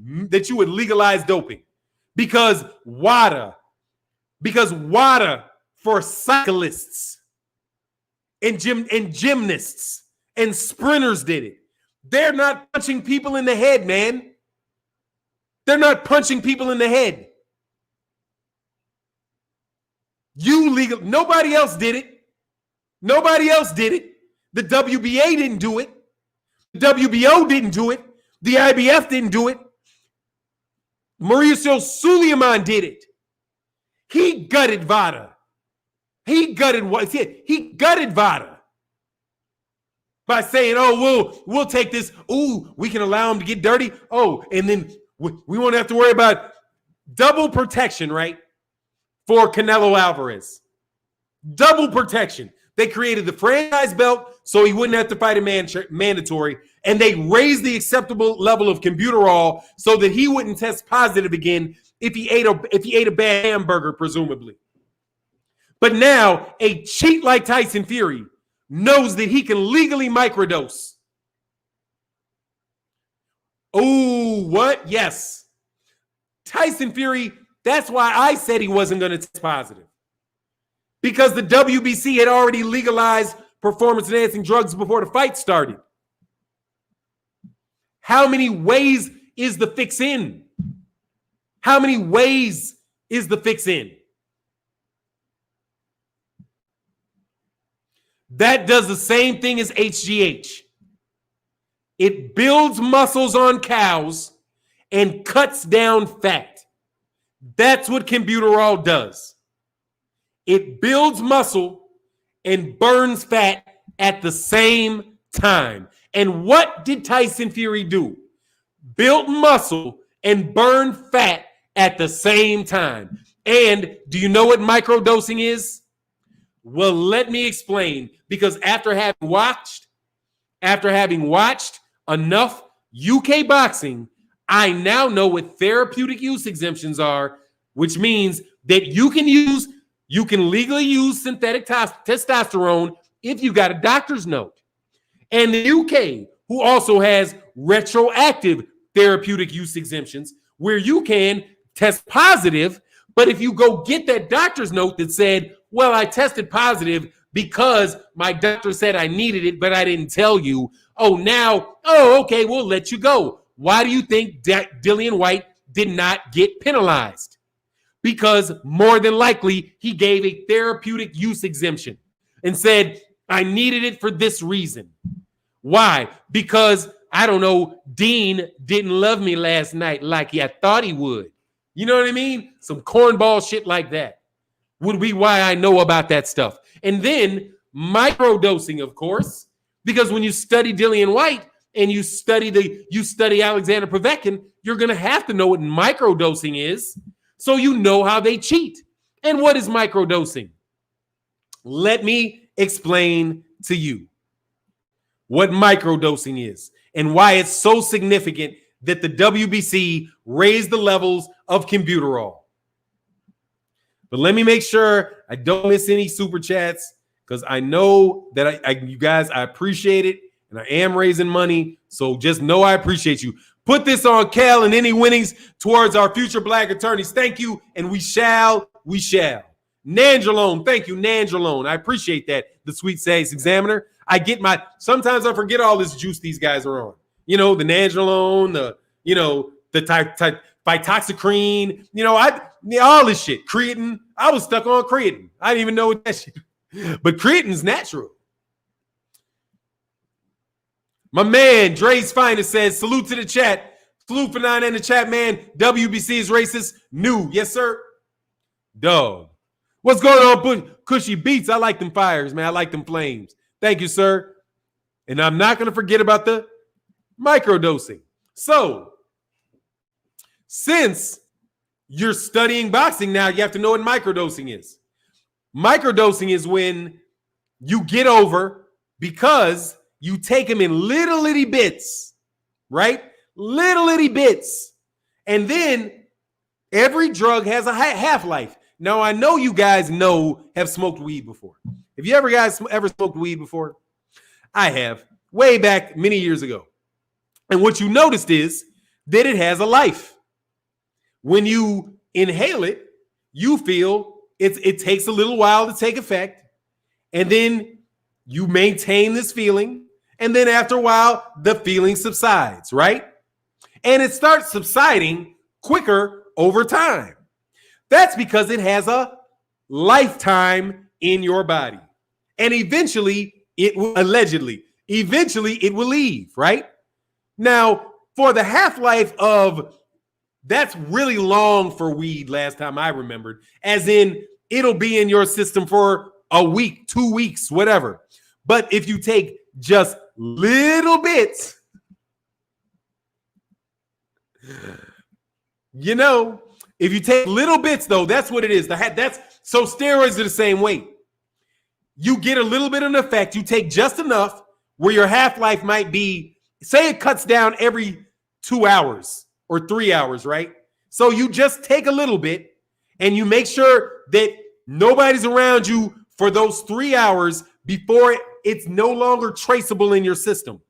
legalize doping. Because WADA for cyclists and gymnasts and sprinters did it. They're not punching people in the head, man. They're not punching people in the head. Nobody else did it. Nobody else did it. The WBA didn't do it. The WBO didn't do it. The IBF didn't do it. Mauricio Suleiman did it. He gutted VADA. He gutted VADA by saying, "Oh, we'll take this. Ooh, we can allow him to get dirty. Oh, and then we won't have to worry about double protection, right? For Canelo Alvarez, double protection. They created the franchise belt so he wouldn't have to fight a mandatory. And they raised the acceptable level of Combuterol so that he wouldn't test positive again if he ate a bad hamburger, presumably. But now a cheat like Tyson Fury knows that he can legally microdose. Oh, what? Yes. Tyson Fury, that's why I said he wasn't going to test positive. Because the WBC had already legalized performance-enhancing drugs before the fight started. How many ways is the fix in? How many ways is the fix in? That does the same thing as HGH. It builds muscles on cows and cuts down fat. That's what Combuterol does. It builds muscle and burns fat at the same time. And what did Tyson Fury do? Built muscle and burned fat at the same time. And do you know what microdosing is? Well, let me explain. Because after having watched enough UK boxing, I now know what therapeutic use exemptions are, which means that you can legally use synthetic testosterone if you got a doctor's note. And the UK, who also has retroactive therapeutic use exemptions, where you can test positive, but if you go get that doctor's note that said, well, I tested positive because my doctor said I needed it, but I didn't tell you. Okay, we'll let you go. Why do you think Dillian Whyte did not get penalized? Because more than likely, he gave a therapeutic use exemption and said, I needed it for this reason. Why? Because, I don't know, Dean didn't love me last night like I thought he would. You know what I mean? Some cornball shit like that would be why I know about that stuff. And then microdosing, of course, because when you study Dillian Whyte and you study Alexander Povetkin, you're going to have to know what microdosing is so you know how they cheat. And what is microdosing? Let me explain to you what microdosing is and why it's so significant that the WBC raised the levels of Combuterol. But let me make sure I don't miss any super chats, because I know that you guys, I appreciate it, and I am raising money, so just know I appreciate you. Put this on Cal and any winnings towards our future black attorneys. Thank you, and we shall. Nangelone, thank you, Nangelone. I appreciate that, the Sweet Saints Examiner. Sometimes I forget all this juice these guys are on. You know, the Nangelone, the Vitoxacrine, all this shit. Creatine. I was stuck on creatine. I didn't even know what that shit. But creatine's natural. My man, Dre's Finest says, salute to the chat. Salute for 9 in the chat, man. WBC is racist. New. Yes, sir. Dog. What's going on, Cushy Beats? I like them fires, man. I like them flames. Thank you, sir. And I'm not going to forget about the microdosing. So, since you're studying boxing now, you have to know what microdosing is. Microdosing is when you get over because you take them in little itty bits, right? Little itty bits. And then every drug has a half-life. Now, I know you guys have smoked weed before. Have you ever smoked weed before? I have, way back many years ago. And what you noticed is that it has a life. When you inhale it, you feel it takes a little while to take effect, and then you maintain this feeling, and then after a while, the feeling subsides, right? And it starts subsiding quicker over time. That's because it has a lifetime in your body. And eventually, it will leave, right? Now, for the half-life of, that's really long for weed last time I remembered, as in it'll be in your system for a week, 2 weeks, whatever. But if you take just little bits, if you take little bits, though, that's what it is. So steroids are the same way. you get a little bit of an effect. You take just enough where your half-life might be, say it cuts down every 2 hours or 3 hours, right? So you just take a little bit and you make sure that nobody's around you for those 3 hours before it's no longer traceable in your system.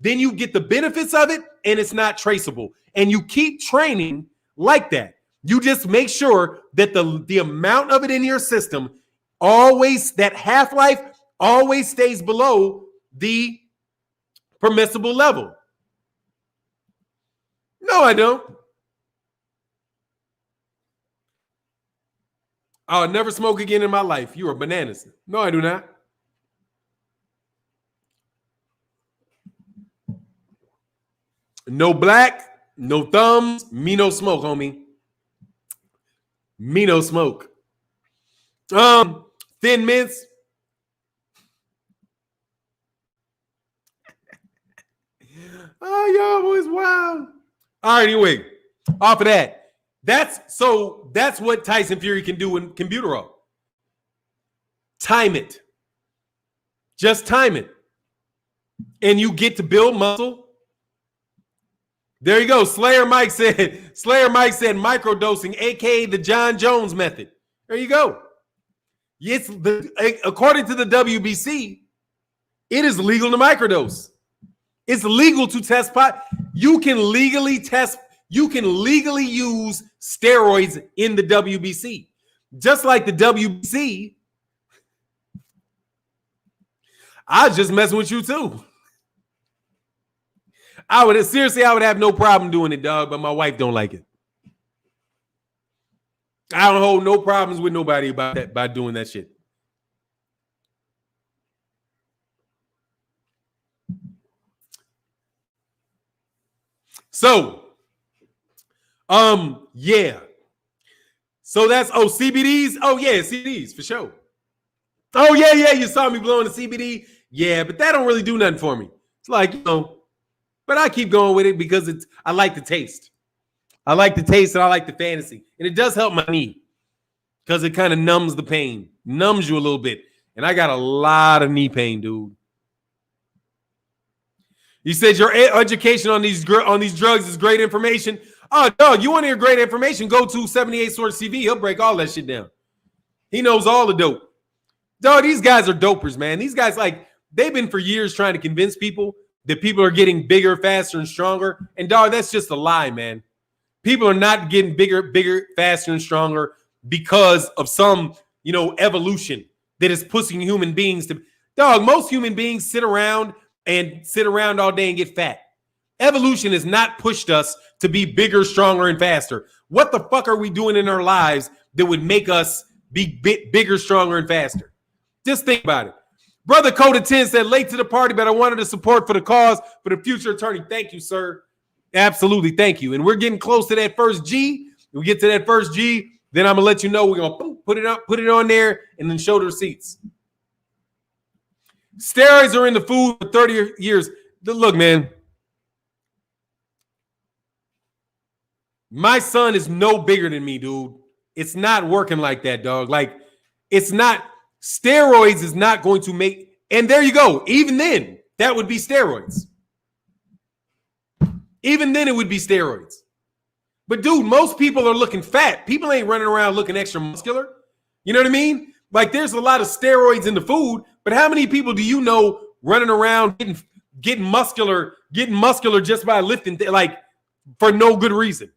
Then you get the benefits of it and it's not traceable. And you keep training like that. You just make sure that the amount of it in your system always, that half-life always stays below the permissible level. No, I don't. I'll never smoke again in my life. You are bananas. No, I do not. No black, no thumbs, me no smoke, homie. Me no smoke. Thin mints. Oh, y'all boys, wow. All right, anyway, off of that. That's what Tyson Fury can do in Computerall. Time it. Just time it. And you get to build muscle. There you go. Slayer Mike said microdosing, aka the John Jones method. There you go. It's according to the WBC, it is legal to microdose. It's legal to test pot. You can legally test. You can legally use steroids in the WBC. Just like the WBC, I was just messing with you too. I would have no problem doing it, dog, but my wife don't like it. I don't hold no problems with nobody about that by doing that shit. So, yeah. So that's CBDs. Oh yeah, CBDs for sure. Oh yeah. You saw me blowing the CBD. Yeah, but that don't really do nothing for me. It's like, but I keep going with it because I like the taste. I like the taste and I like the fantasy. And it does help my knee because it kind of numbs the pain, numbs you a little bit. And I got a lot of knee pain, dude. You said your education on these drugs is great information. Oh, dog, you want to hear great information? Go to 78 Source TV. He'll break all that shit down. He knows all the dope. Dog, these guys are dopers, man. These guys, they've been for years trying to convince people that people are getting bigger, faster, and stronger. And, dog, that's just a lie, man. People are not getting bigger, faster, and stronger because of some, evolution that is pushing human beings to. Dog, most human beings sit around all day and get fat. Evolution has not pushed us to be bigger, stronger, and faster. What the fuck are we doing in our lives that would make us be bigger, stronger, and faster? Just think about it. Brother Coda 10 said, late to the party, but I wanted to support for the cause for the future attorney. Thank you, sir. Absolutely. Thank you. And we're getting close to that first G. We get to that first G, then I'm going to let you know. We're going to put it on there and then show the receipts. Steroids are in the food for 30 years. Look, man. My son is no bigger than me, dude. It's not working like that, dog. It's not. Steroids is not going to make. And there you go. Even then, that would be steroids. Even then, it would be steroids. But, dude, most people are looking fat. People ain't running around looking extra muscular. You know what I mean? There's a lot of steroids in the food, but how many people do you know running around getting muscular just by lifting, for no good reason?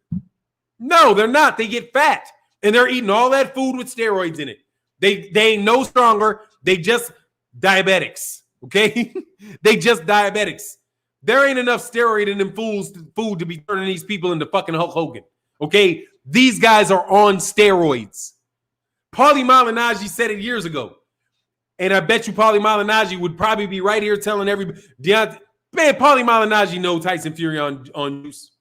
No, they're not. They get fat, and they're eating all that food with steroids in it. They ain't no stronger. They just diabetics, okay? They just diabetics. There ain't enough steroid in them food to be turning these people into fucking Hulk Hogan, okay? These guys are on steroids. Paulie Malignaggi said it years ago. And I bet you Paulie Malignaggi would probably be right here telling everybody. Man, Paulie Malignaggi knows Tyson Fury on juice.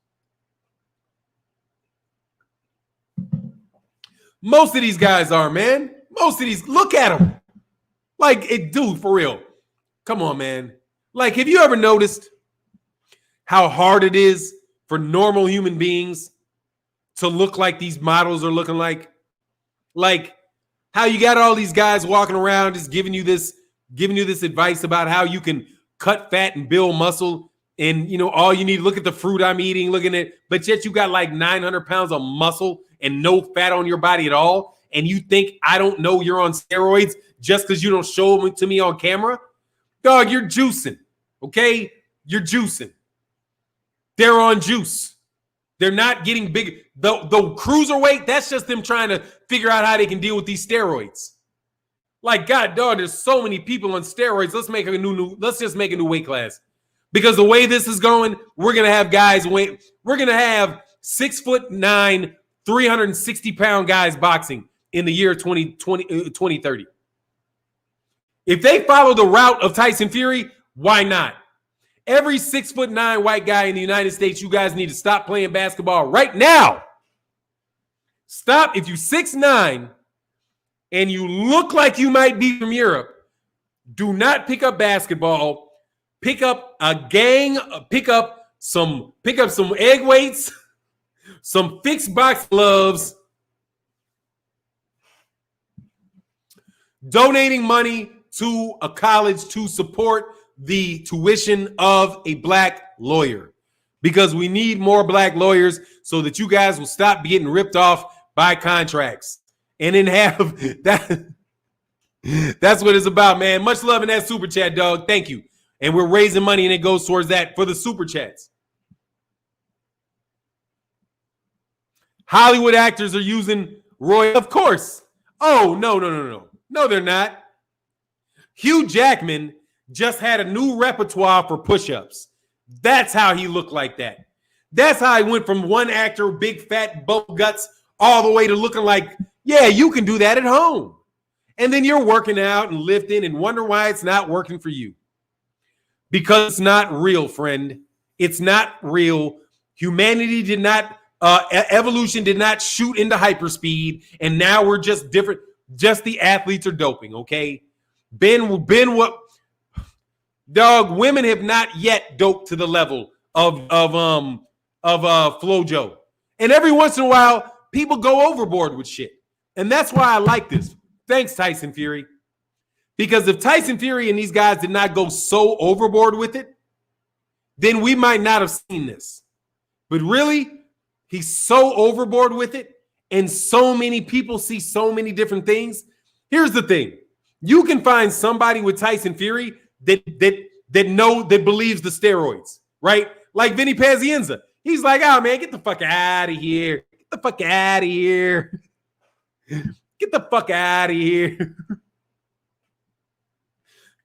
Most of these guys are, man. Most of these, look at them. Dude, for real. Come on, man. Have you ever noticed how hard it is for normal human beings to look like these models are looking like? How you got all these guys walking around just giving you this advice about how you can cut fat and build muscle. And, you know, all you need, look at the fruit I'm eating, looking at, but yet you got like 900 pounds of muscle and no fat on your body at all. And you think I don't know you're on steroids just because you don't show them to me on camera? Dog, you're juicing, okay? You're juicing. They're on juice. They're not getting big. The cruiserweight, that's just them trying to figure out how they can deal with these steroids. Like, God, dog, there's so many people on steroids. Let's just make a new weight class. Because the way this is going, we're going to have guys we're going to have 6'9", 360-pound guys boxing in the year 2030. If they follow the route of Tyson Fury, why not? Every 6'9" white guy in the United States, you guys need to stop playing basketball right now. Stop. If you're 6'9" and you look like you might be from Europe, do not pick up basketball. Pick up a gang, pick up some egg weights, some fixed box gloves, donating money to a college to support the tuition of a black lawyer, because we need more black lawyers so that you guys will stop getting ripped off by contracts. And then have that. That's what it's about, man. Much love in that super chat, dog. Thank you. And we're raising money, and it goes towards that for the super chats. Hollywood actors are using Roy, of course. Oh, no. No, they're not. Hugh Jackman just had a new repertoire for push-ups. That's how he looked like that. That's how he went from one actor, big fat butt guts, all the way to looking like, yeah, you can do that at home. And then you're working out and lifting and wonder why it's not working for you. Because it's not real, friend. It's not real. Humanity did not, evolution did not shoot into hyperspeed, and now we're just different. Just the athletes are doping, okay? What? Dog, women have not yet doped to the level of FloJo. And every once in a while, people go overboard with shit. And that's why I like this. Thanks, Tyson Fury. Because if Tyson Fury and these guys did not go so overboard with it, then we might not have seen this. But really, he's so overboard with it, and so many people see so many different things. Here's the thing. You can find somebody with Tyson Fury that believes the steroids, right? Like Vinny Pazienza. He's like, oh, man, get the fuck out of here. Get the fuck out of here. Get the fuck out of here.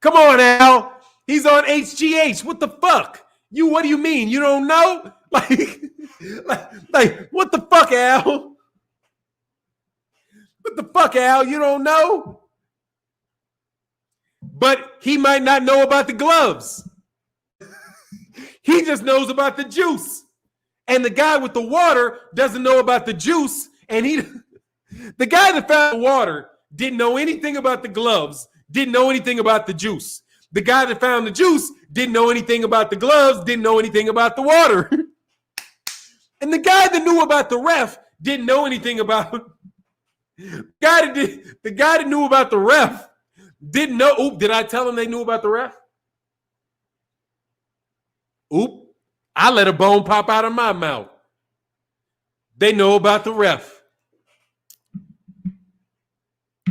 Come on, Al. He's on HGH. What the fuck? What do you mean? You don't know? Like, what the fuck, Al? What the fuck, Al? You don't know? But he might not know about the gloves. He just knows about the juice. And the guy with the water doesn't know about the juice. And the guy that found the water didn't know anything about the gloves. Didn't know anything about the juice. The guy that found the juice didn't know anything about the gloves, didn't know anything about the water. And the guy that knew about the ref didn't know anything about the guy that knew about the ref didn't know. Oop, did I tell him they knew about the ref? Oop, I let a bone pop out of my mouth. They know about the ref.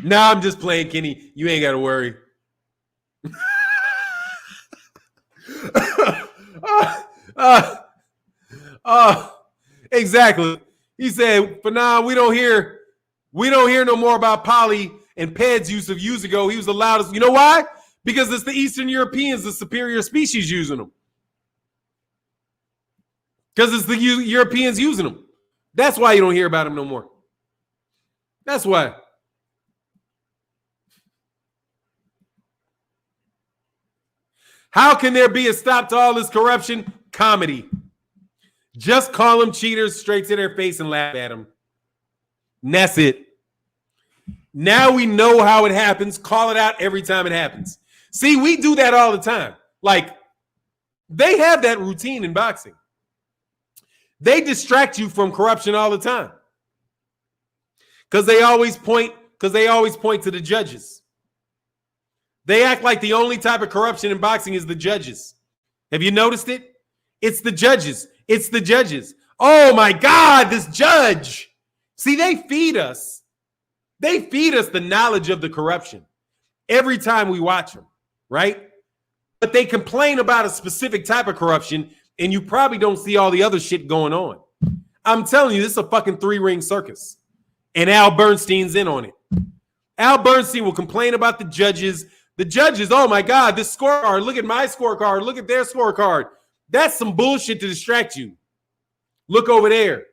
Nah, I'm just playing, Kenny. You ain't got to worry. Exactly. He said, for now, we don't hear no more about Polly and Ped's use of years ago. He was the loudest. You know why? Because it's the Eastern Europeans, the superior species, using them. Because it's the Europeans using them. That's why you don't hear about them no more. That's why. How can there be a stop to all this corruption? Comedy. Just call them cheaters straight to their face and laugh at them. And that's it. Now we know how it happens. Call it out every time it happens. See, we do that all the time. Like, they have that routine in boxing. They distract you from corruption all the time. Because they always point Because they always point to the judges. They act like the only type of corruption in boxing is the judges. Have you noticed it? It's the judges. It's the judges. Oh my God, this judge. See, they feed us. They feed us the knowledge of the corruption every time we watch them, right? But they complain about a specific type of corruption, and you probably don't see all the other shit going on. I'm telling you, this is a fucking 3-ring circus. And Al Bernstein's in on it. Al Bernstein will complain about the judges. The judges, oh my God, this scorecard. Look at my scorecard. Look at their scorecard. That's some bullshit to distract you. Look over there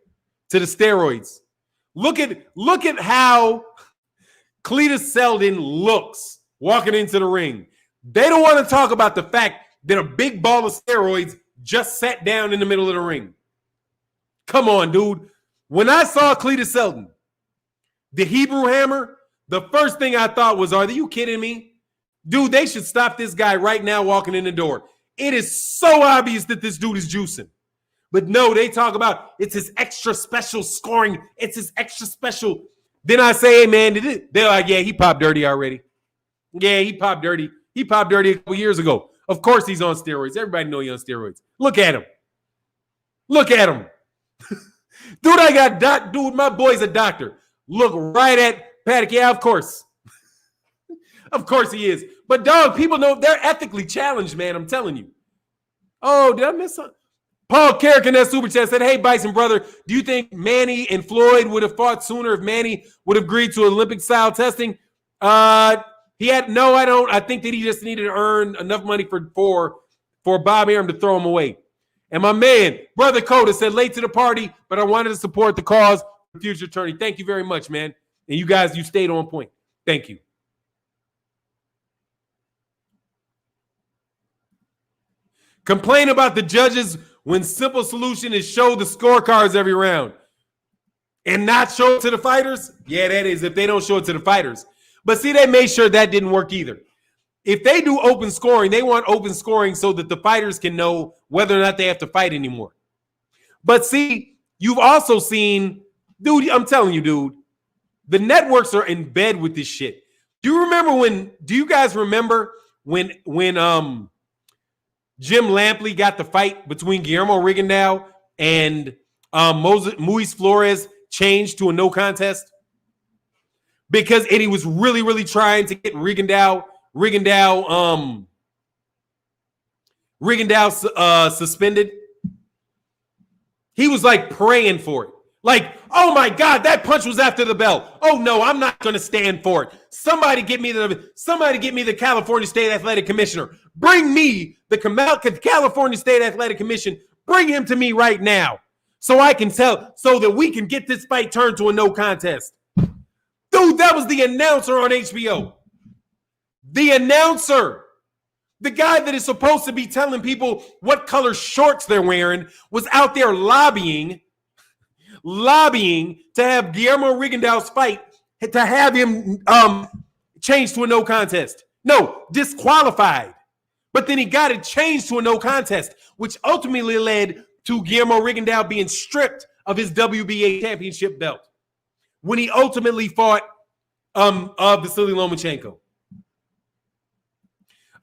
to the steroids. Look at how Cletis Selden looks walking into the ring. They don't want to talk about the fact that a big ball of steroids just sat down in the middle of the ring. Come on, dude. When I saw Cletis Selden, the Hebrew Hammer, the first thing I thought was, are you kidding me? Dude, they should stop this guy right now walking in the door. It is so obvious that this dude is juicing. But no, they talk about it's his extra special scoring. It's his extra special. Then I say, hey, man, they're like, yeah, he popped dirty already. Yeah, he popped dirty. He popped dirty a couple years ago. Of course he's on steroids. Everybody know he's on steroids. Look at him. Look at him. Dude, my boy's a doctor. Look right at Paddock. Yeah, of course. Of course he is. But, dog, people know they're ethically challenged, man. I'm telling you. Oh, did I miss something? Paul Carrick in that super chat said, hey, Bison brother, do you think Manny and Floyd would have fought sooner if Manny would have agreed to Olympic-style testing? No, I don't. I think that he just needed to earn enough money for Bob Arum to throw him away. And my man, Brother Coda, said, late to the party, but I wanted to support the cause for future attorney. Thank you very much, man. And you guys, you stayed on point. Thank you. Complain about the judges when simple solution is show the scorecards every round and not show it to the fighters? Yeah, that is if they don't show it to the fighters. But see, they made sure that didn't work either. If they do open scoring, they want open scoring so that the fighters can know whether or not they have to fight anymore. But see, you've also seen, dude, I'm telling you, dude, the networks are in bed with this shit. Do you guys remember when Jim Lampley got the fight between Guillermo Rigondeaux and Moise Flores changed to a no contest? Because Eddie was really, really trying to get Rigondeaux suspended. He was like praying for it. Like, oh my God, that punch was after the bell. Oh no, I'm not going to stand for it. Somebody get me the California State Athletic Commissioner. Bring me the California State Athletic Commission. Bring him to me right now so I can tell, so that we can get this fight turned to a no contest. Dude, that was the announcer on HBO. The announcer, the guy that is supposed to be telling people what color shorts they're wearing, was out there lobbying to have Guillermo Rigondeaux's fight, to have him changed to a no contest. No, disqualified. But then he got it changed to a no contest, which ultimately led to Guillermo Rigondeaux being stripped of his WBA championship belt when he ultimately fought Vasily Lomachenko.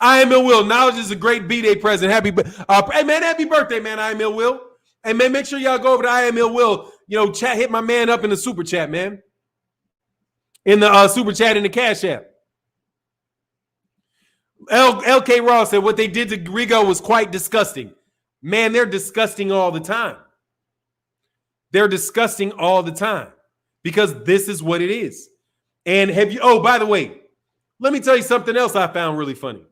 I am Ill Will. Knowledge is a great B-Day present. Happy birthday, man. I am Ill Will. Hey, man, make sure y'all go over to I am Ill Will. You know, chat, hit my man up in the super chat, man. In the super chat in the Cash App. LK Ross said what they did to Rigo was quite disgusting. Man, they're disgusting all the time. They're disgusting all the time because this is what it is. And by the way, let me tell you something else I found really funny.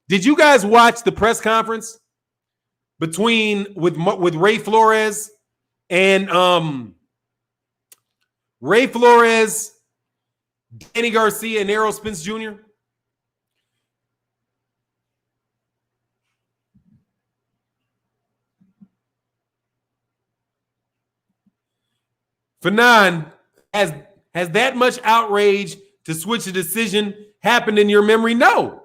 Did you guys watch the press conference with Ray Flores and Ray Flores, Danny Garcia, and Errol Spence Jr.? Fannon, has that much outrage to switch a decision happened in your memory? No.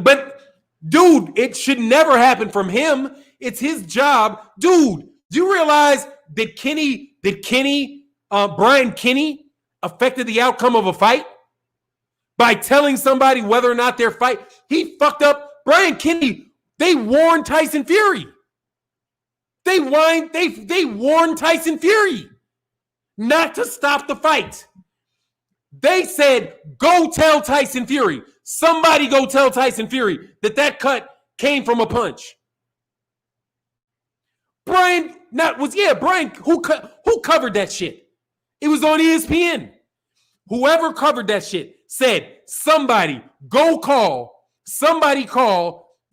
But, dude, it should never happen from him. It's his job. Dude, do you realize that Brian Kinney affected the outcome of a fight by telling somebody whether or not their fight. He fucked up. Brian Kennedy, they warned Tyson Fury. They warned Tyson Fury not to stop the fight. They said, go tell Tyson Fury. Somebody go tell Tyson Fury that cut came from a punch. Brian, who covered that shit? It was on ESPN. Whoever covered that shit said, somebody call,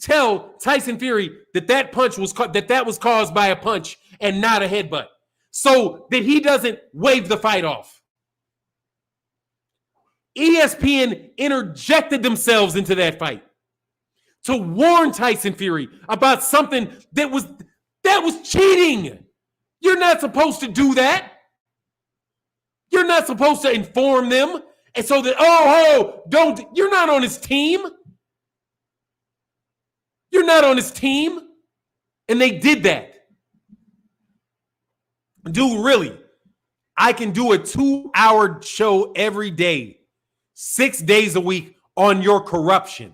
tell Tyson Fury that punch was that was caused by a punch and not a headbutt, so that he doesn't wave the fight off. ESPN interjected themselves into that fight to warn Tyson Fury about something that was cheating. You're not supposed to do that. You're not supposed to inform them. And so that, you're not on his team. You're not on his team. And they did that. Dude, really, I can do a 2-hour show every day, 6 days a week on your corruption.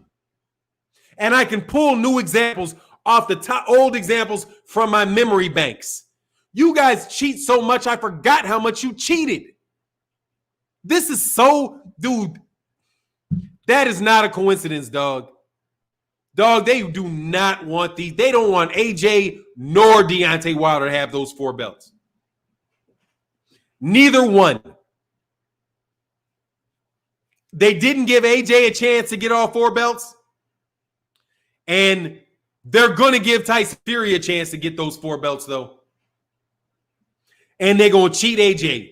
And I can pull new examples off the top, old examples from my memory banks. You guys cheat so much, I forgot how much you cheated. This is dude, that is not a coincidence, dog. Dog, they do not want these. They don't want AJ nor Deontay Wilder to have those 4 belts. Neither one. They didn't give AJ a chance to get all 4 belts. And they're going to give Tyson Fury a chance to get those 4 belts, though. And they're going to cheat AJ.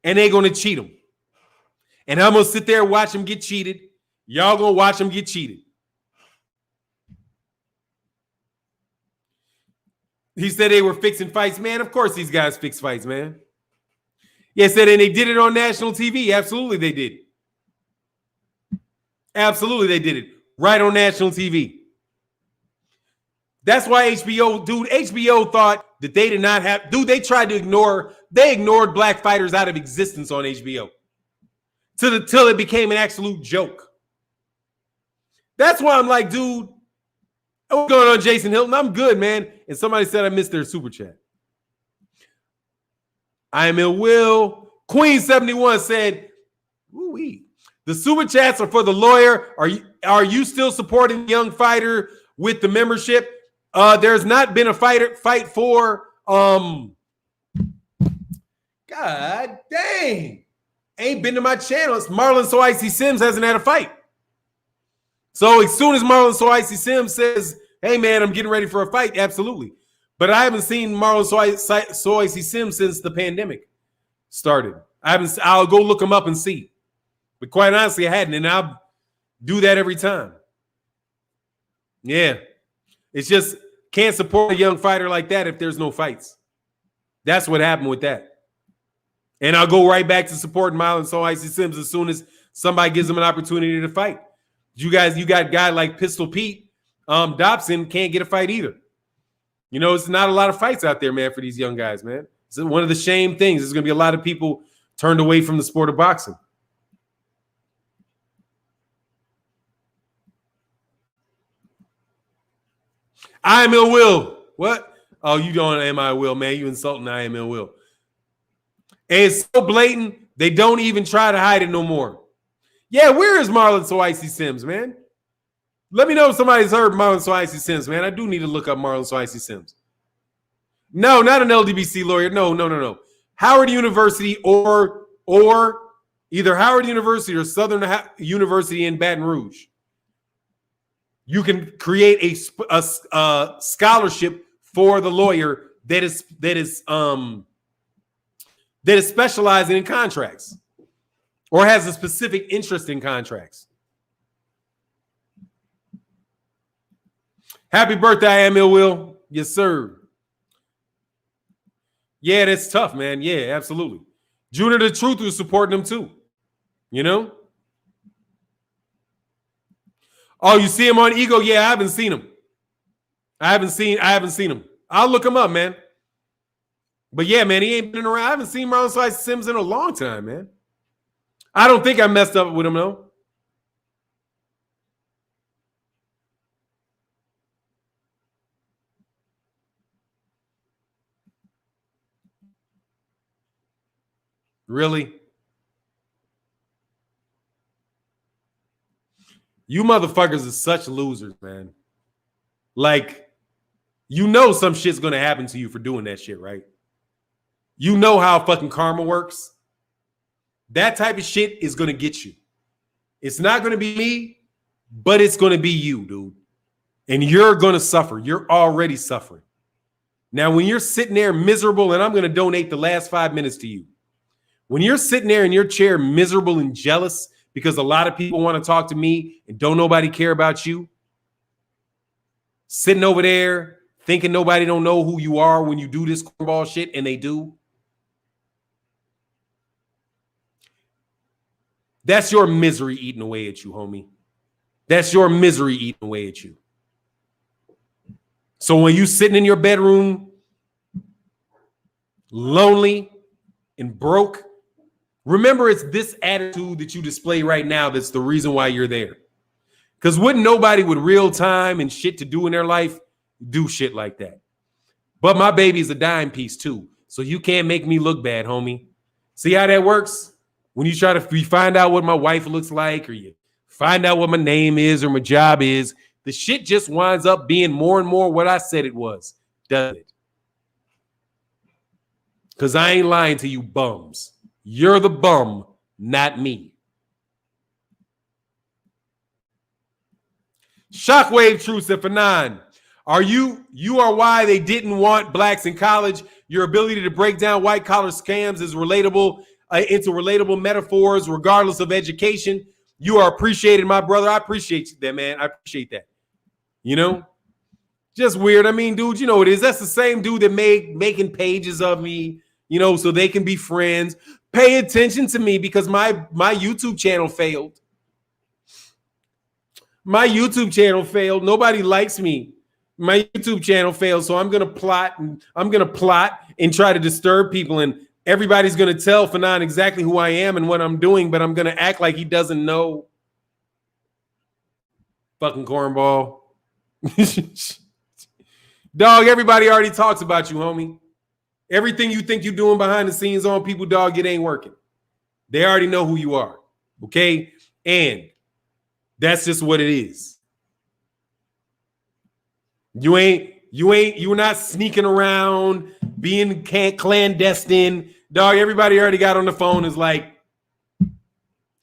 And they're going to cheat him. And I'm going to sit there and watch him get cheated. Y'all going to watch him get cheated. He said they were fixing fights. Man, of course these guys fix fights, man. Yeah, said, and they did it on national TV. Absolutely they did. Absolutely they did it. Right on national TV. That's why HBO thought that they did not have, they tried to ignored black fighters out of existence on HBO till it became an absolute joke. That's why I'm like, dude, what's going on, Jason Hilton? I'm good, man. And somebody said I missed their super chat. I am ill will. Queen 71 said, ooh-wee. The super chats are for the lawyer. Are you still supporting the young fighter with the membership? There's not been a fight for God dang. Ain't been to my channel. It's Marlon So Icy Sims hasn't had a fight. So as soon as Marlon So Icy Sims says, hey man, I'm getting ready for a fight, absolutely. But I haven't seen Marlon So Icy Sims since the pandemic started. I'll go look him up and see. But quite honestly, I hadn't, and I'll do that every time. Yeah. It's just can't support a young fighter like that if there's no fights. That's what happened with that. And I'll go right back to supporting Marlon So Icy Sims as soon as somebody gives him an opportunity to fight. You got a guy like Pistol Pete Dobson can't get a fight either. You know, it's not a lot of fights out there, man, for these young guys, man. It's one of the shame things. There's going to be a lot of people turned away from the sport of boxing. I am ill will. What? Oh, you don't am I will, man. You insulting I am ill will. And it's so blatant, they don't even try to hide it no more. Yeah, where is Marlon So Icy Sims, man? Let me know if somebody's heard Marlon So Icy Sims, man. I do need to look up Marlon So Icy Sims. No, not an LDBC lawyer. No. Howard University or either Howard University or Southern University in Baton Rouge. You can create a scholarship for the lawyer that is specializing in contracts or has a specific interest in contracts. Happy birthday, I am ill will. Yes, sir. Yeah, that's tough, man. Yeah, absolutely. Junior the Truth was supporting him too. You know? Oh, you see him on Ego? Yeah, I haven't seen him. I haven't seen him. I'll look him up, man. But yeah, man, he ain't been around. I haven't seen Marlon Slice Sims in a long time, man. I don't think I messed up with him, though. Really? You motherfuckers are such losers, man. Like, you know some shit's going to happen to you for doing that shit, right? You know how fucking karma works. That type of shit is going to get you. It's not going to be me, but it's going to be you, dude. And you're going to suffer. You're already suffering. Now, when you're sitting there miserable, and I'm going to donate the last 5 minutes to you. When you're sitting there in your chair miserable and jealous because a lot of people want to talk to me and don't nobody care about you, sitting over there thinking nobody don't know who you are when you do this cornball shit, and they do. That's your misery eating away at you, homie. That's your misery eating away at you. So when you sitting in your bedroom, lonely and broke, remember it's this attitude that you display right now that's the reason why you're there. Because wouldn't nobody with real time and shit to do in their life do shit like that? But my baby's a dime piece too. So you can't make me look bad, homie. See how that works? When you try to find out what my wife looks like, or you find out what my name is or my job is, the shit just winds up being more and more what I said it was, doesn't it? Because I ain't lying to you bums. You're the bum, not me. ShockWave Truth said, Fannon, you are why they didn't want blacks in college. Your ability to break down white collar scams is relatable into relatable metaphors, regardless of education. You are appreciated, my brother. I appreciate that, man. I appreciate that. You know, just weird. I mean, dude, you know what it is. That's the same dude that making pages of me, you know, so they can be friends. Pay attention to me because my YouTube channel failed. My YouTube channel failed. Nobody likes me. My YouTube channel failed, so I'm gonna plot and try to disturb people, and everybody's gonna tell Fannon exactly who I am and what I'm doing, but I'm gonna act like he doesn't know. Fucking cornball. Dog, everybody already talks about you, homie. Everything you think you're doing behind the scenes on people, dog, it ain't working. They already know who you are, okay? And that's just what it is. You're not sneaking around, being clandestine. Dog, everybody already got on the phone is like,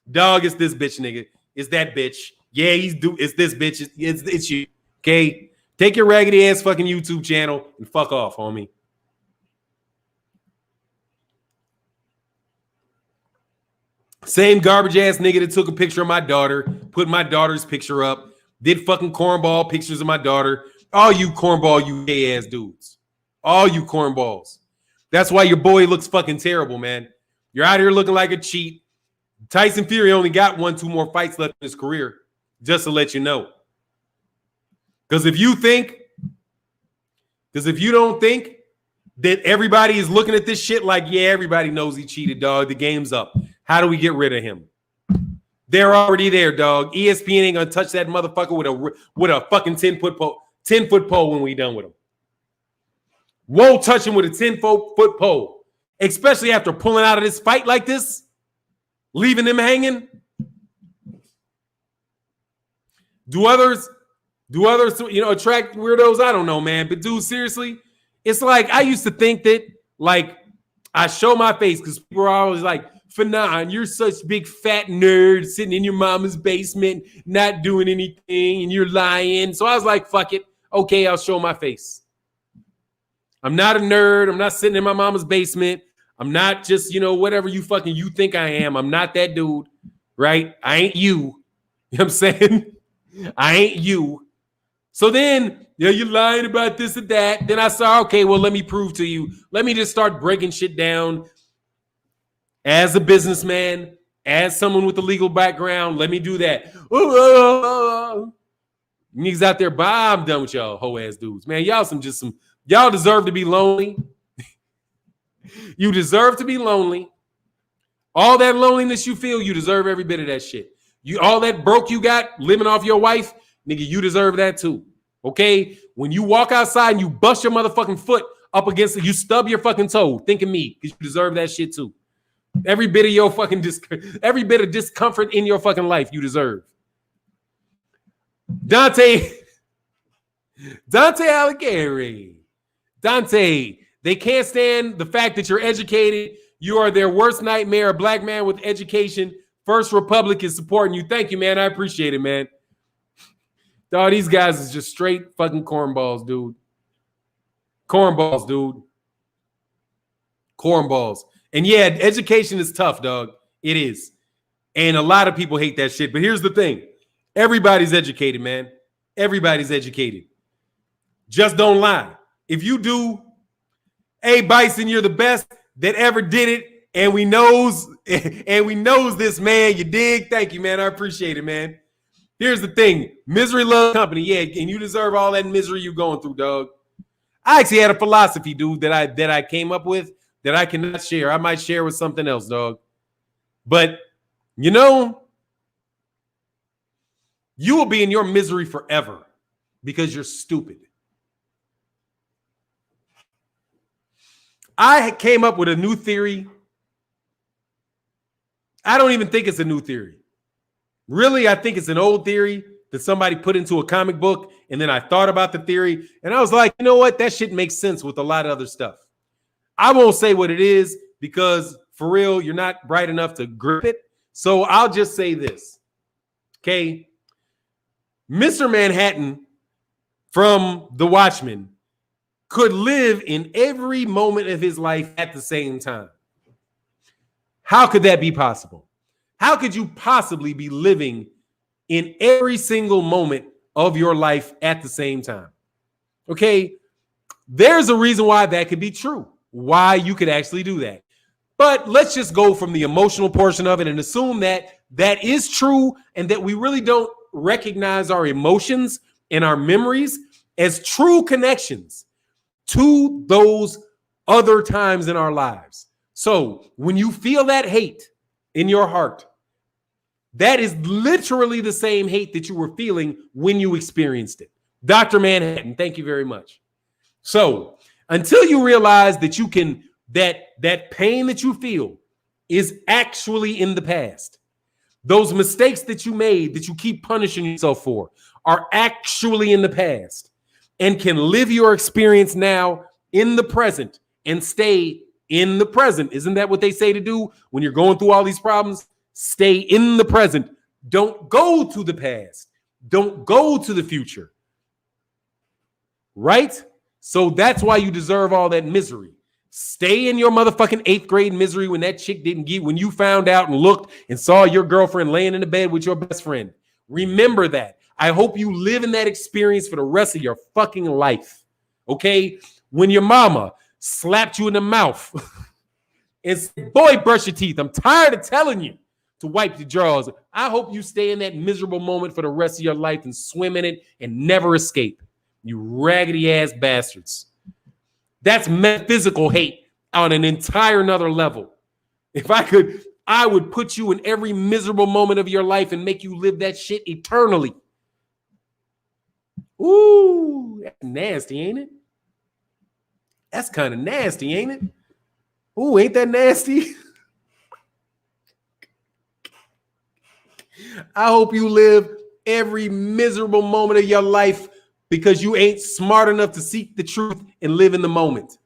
dog, it's this bitch, nigga. It's that bitch. Yeah, it's this bitch. It's you. Okay? Take your raggedy ass fucking YouTube channel and fuck off, homie. Same garbage ass nigga that took a picture of my daughter, put my daughter's picture up, did fucking cornball pictures of my daughter. All you cornball, you gay ass dudes. All you cornballs. That's why your boy looks fucking terrible, man. You're out here looking like a cheat. Tyson Fury only got 1-2 more fights left in his career, just to let you know. Because if you don't think that everybody is looking at this shit like, yeah, everybody knows he cheated, dog. The game's up. How do we get rid of him? They're already there, dog. ESPN ain't gonna touch that motherfucker with a fucking 10-foot pole. 10-foot pole when we done with him. Won't touch him with a 10-foot pole, especially after pulling out of this fight like this, leaving him hanging. Do others, attract weirdos? I don't know, man. But dude, seriously, it's like I used to think that, like, I show my face because people are always like, Fannon, you're such big fat nerd sitting in your mama's basement, not doing anything, and you're lying. So I was like, fuck it. Okay, I'll show my face. I'm not a nerd. I'm not sitting in my mama's basement. I'm not just, whatever you think I am. I'm not that dude, right? I ain't you. You know what I'm saying? I ain't you. So then, you're lying about this and that. Then I saw, okay, well, let me prove to you. Let me just start breaking shit down. As a businessman, as someone with a legal background, let me do that. Niggas out there, I'm done with y'all hoe ass dudes. Man, y'all deserve to be lonely. You deserve to be lonely. All that loneliness you feel, you deserve every bit of that shit. All that broke you got living off your wife, nigga, you deserve that too. Okay? When you walk outside and you bust your motherfucking foot up against it, you stub your fucking toe, think of me, because you deserve that shit too. Every bit of your fucking every bit of discomfort in your fucking life, you deserve. Dante Alighieri. Dante, they can't stand the fact that you're educated. You are their worst nightmare. A black man with education. First Republic is supporting you. Thank you, man. I appreciate it, man. Dog, these guys is just straight fucking cornballs, dude. Cornballs, dude. Cornballs. And yeah, education is tough, dog. It is. And a lot of people hate that shit. But here's the thing. Everybody's educated, man. Everybody's educated. Just don't lie. If you do, hey, Bison, you're the best that ever did it. And we knows this, man. You dig? Thank you, man. I appreciate it, man. Here's the thing. Misery loves company. Yeah, and you deserve all that misery you're going through, dog. I actually had a philosophy, dude, that I came up with that I cannot share. I might share with something else, dog. But, you know, you will be in your misery forever because you're stupid. I came up with a new theory. I don't even think it's a new theory. Really, I think it's an old theory that somebody put into a comic book, and then I thought about the theory, and I was like, you know what? That shit makes sense with a lot of other stuff. I won't say what it is because, for real, you're not bright enough to grip it. So I'll just say this, okay? Mr. Manhattan from The Watchmen could live in every moment of his life at the same time. How could that be possible? How could you possibly be living in every single moment of your life at the same time? Okay, there's a reason why that could be true, why you could actually do that. But let's just go from the emotional portion of it and assume that that is true and that we really don't recognize our emotions and our memories as true connections to those other times in our lives. So when you feel that hate in your heart, that is literally the same hate that you were feeling when you experienced it. Dr. Manhattan, thank you very much. So until you realize that you can, that pain that you feel is actually in the past. Those mistakes that you made that you keep punishing yourself for are actually in the past and can live your experience now in the present and stay in the present. Isn't that what they say to do when you're going through all these problems? Stay in the present. Don't go to the past. Don't go to the future. Right? So that's why you deserve all that misery. Stay in your motherfucking 8th grade misery when that chick didn't get, when you found out and looked and saw your girlfriend laying in the bed with your best friend. Remember that. I hope you live in that experience for the rest of your fucking life. Okay? When your mama slapped you in the mouth and said, boy, brush your teeth. I'm tired of telling you to wipe your jaws. I hope you stay in that miserable moment for the rest of your life and swim in it and never escape. You raggedy ass bastards. That's metaphysical hate on an entire another level. If I could, I would put you in every miserable moment of your life and make you live that shit eternally. Ooh, that's nasty, ain't it? That's kind of nasty, ain't it? Ooh, ain't that nasty? I hope you live every miserable moment of your life because you ain't smart enough to seek the truth and live in the moment.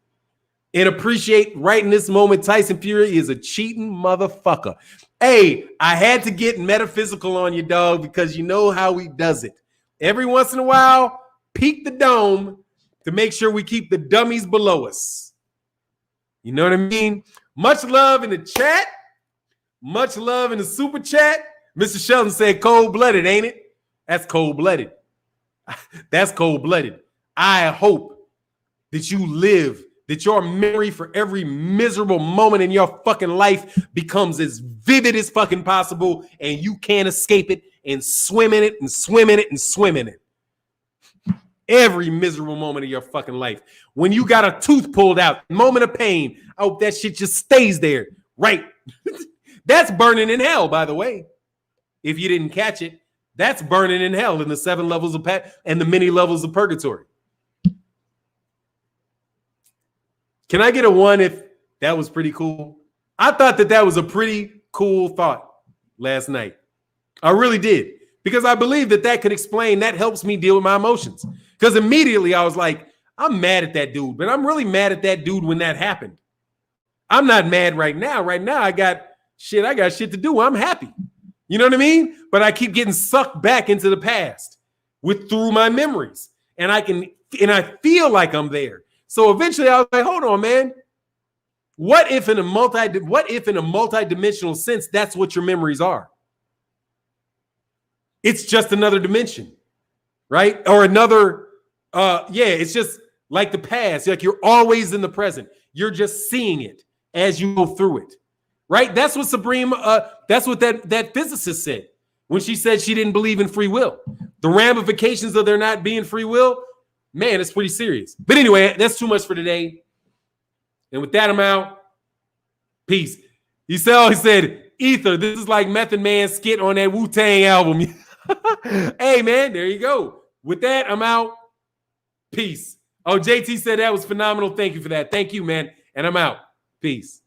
And appreciate right in this moment, Tyson Fury is a cheating motherfucker. Hey, I had to get metaphysical on you, dog, because you know how he does it. Every once in a while, peek the dome to make sure we keep the dummies below us. You know what I mean? Much love in the chat. Much love in the super chat. Mr. Sheldon said cold-blooded, ain't it? That's cold-blooded. That's cold-blooded. I hope that you live, that your memory for every miserable moment in your fucking life becomes as vivid as fucking possible and you can't escape it and swim in it and swim in it and swim in it. Every miserable moment of your fucking life. When you got a tooth pulled out, moment of pain, I hope that shit just stays there. Right. That's burning in hell, by the way. If you didn't catch it, that's burning in hell in the 7 levels of and the many levels of purgatory. Can I get a 1 if that was pretty cool? I thought that was a pretty cool thought last night. I really did. Because I believe that could explain, that helps me deal with my emotions. Because immediately I was like, I'm mad at that dude, but I'm really mad at that dude when that happened. I'm not mad right now. Right now, I got shit to do. I'm happy. You know what I mean? But I keep getting sucked back into the past through my memories. And I feel like I'm there. So eventually I was like, hold on, man. What if in a multi-dimensional sense, that's what your memories are? It's just another dimension, right? Or another, it's just like the past. Like you're always in the present. You're just seeing it as you go through it, right? That's what that's what that physicist said when she said she didn't believe in free will. The ramifications of there not being free will, man, it's pretty serious. But anyway, that's too much for today. And with that, I'm out. Peace. He said, Ether, this is like Method Man's skit on that Wu-Tang album. Hey, man, there you go. With that, I'm out. Peace. Oh, JT said that was phenomenal. Thank you for that. Thank you, man. And I'm out. Peace.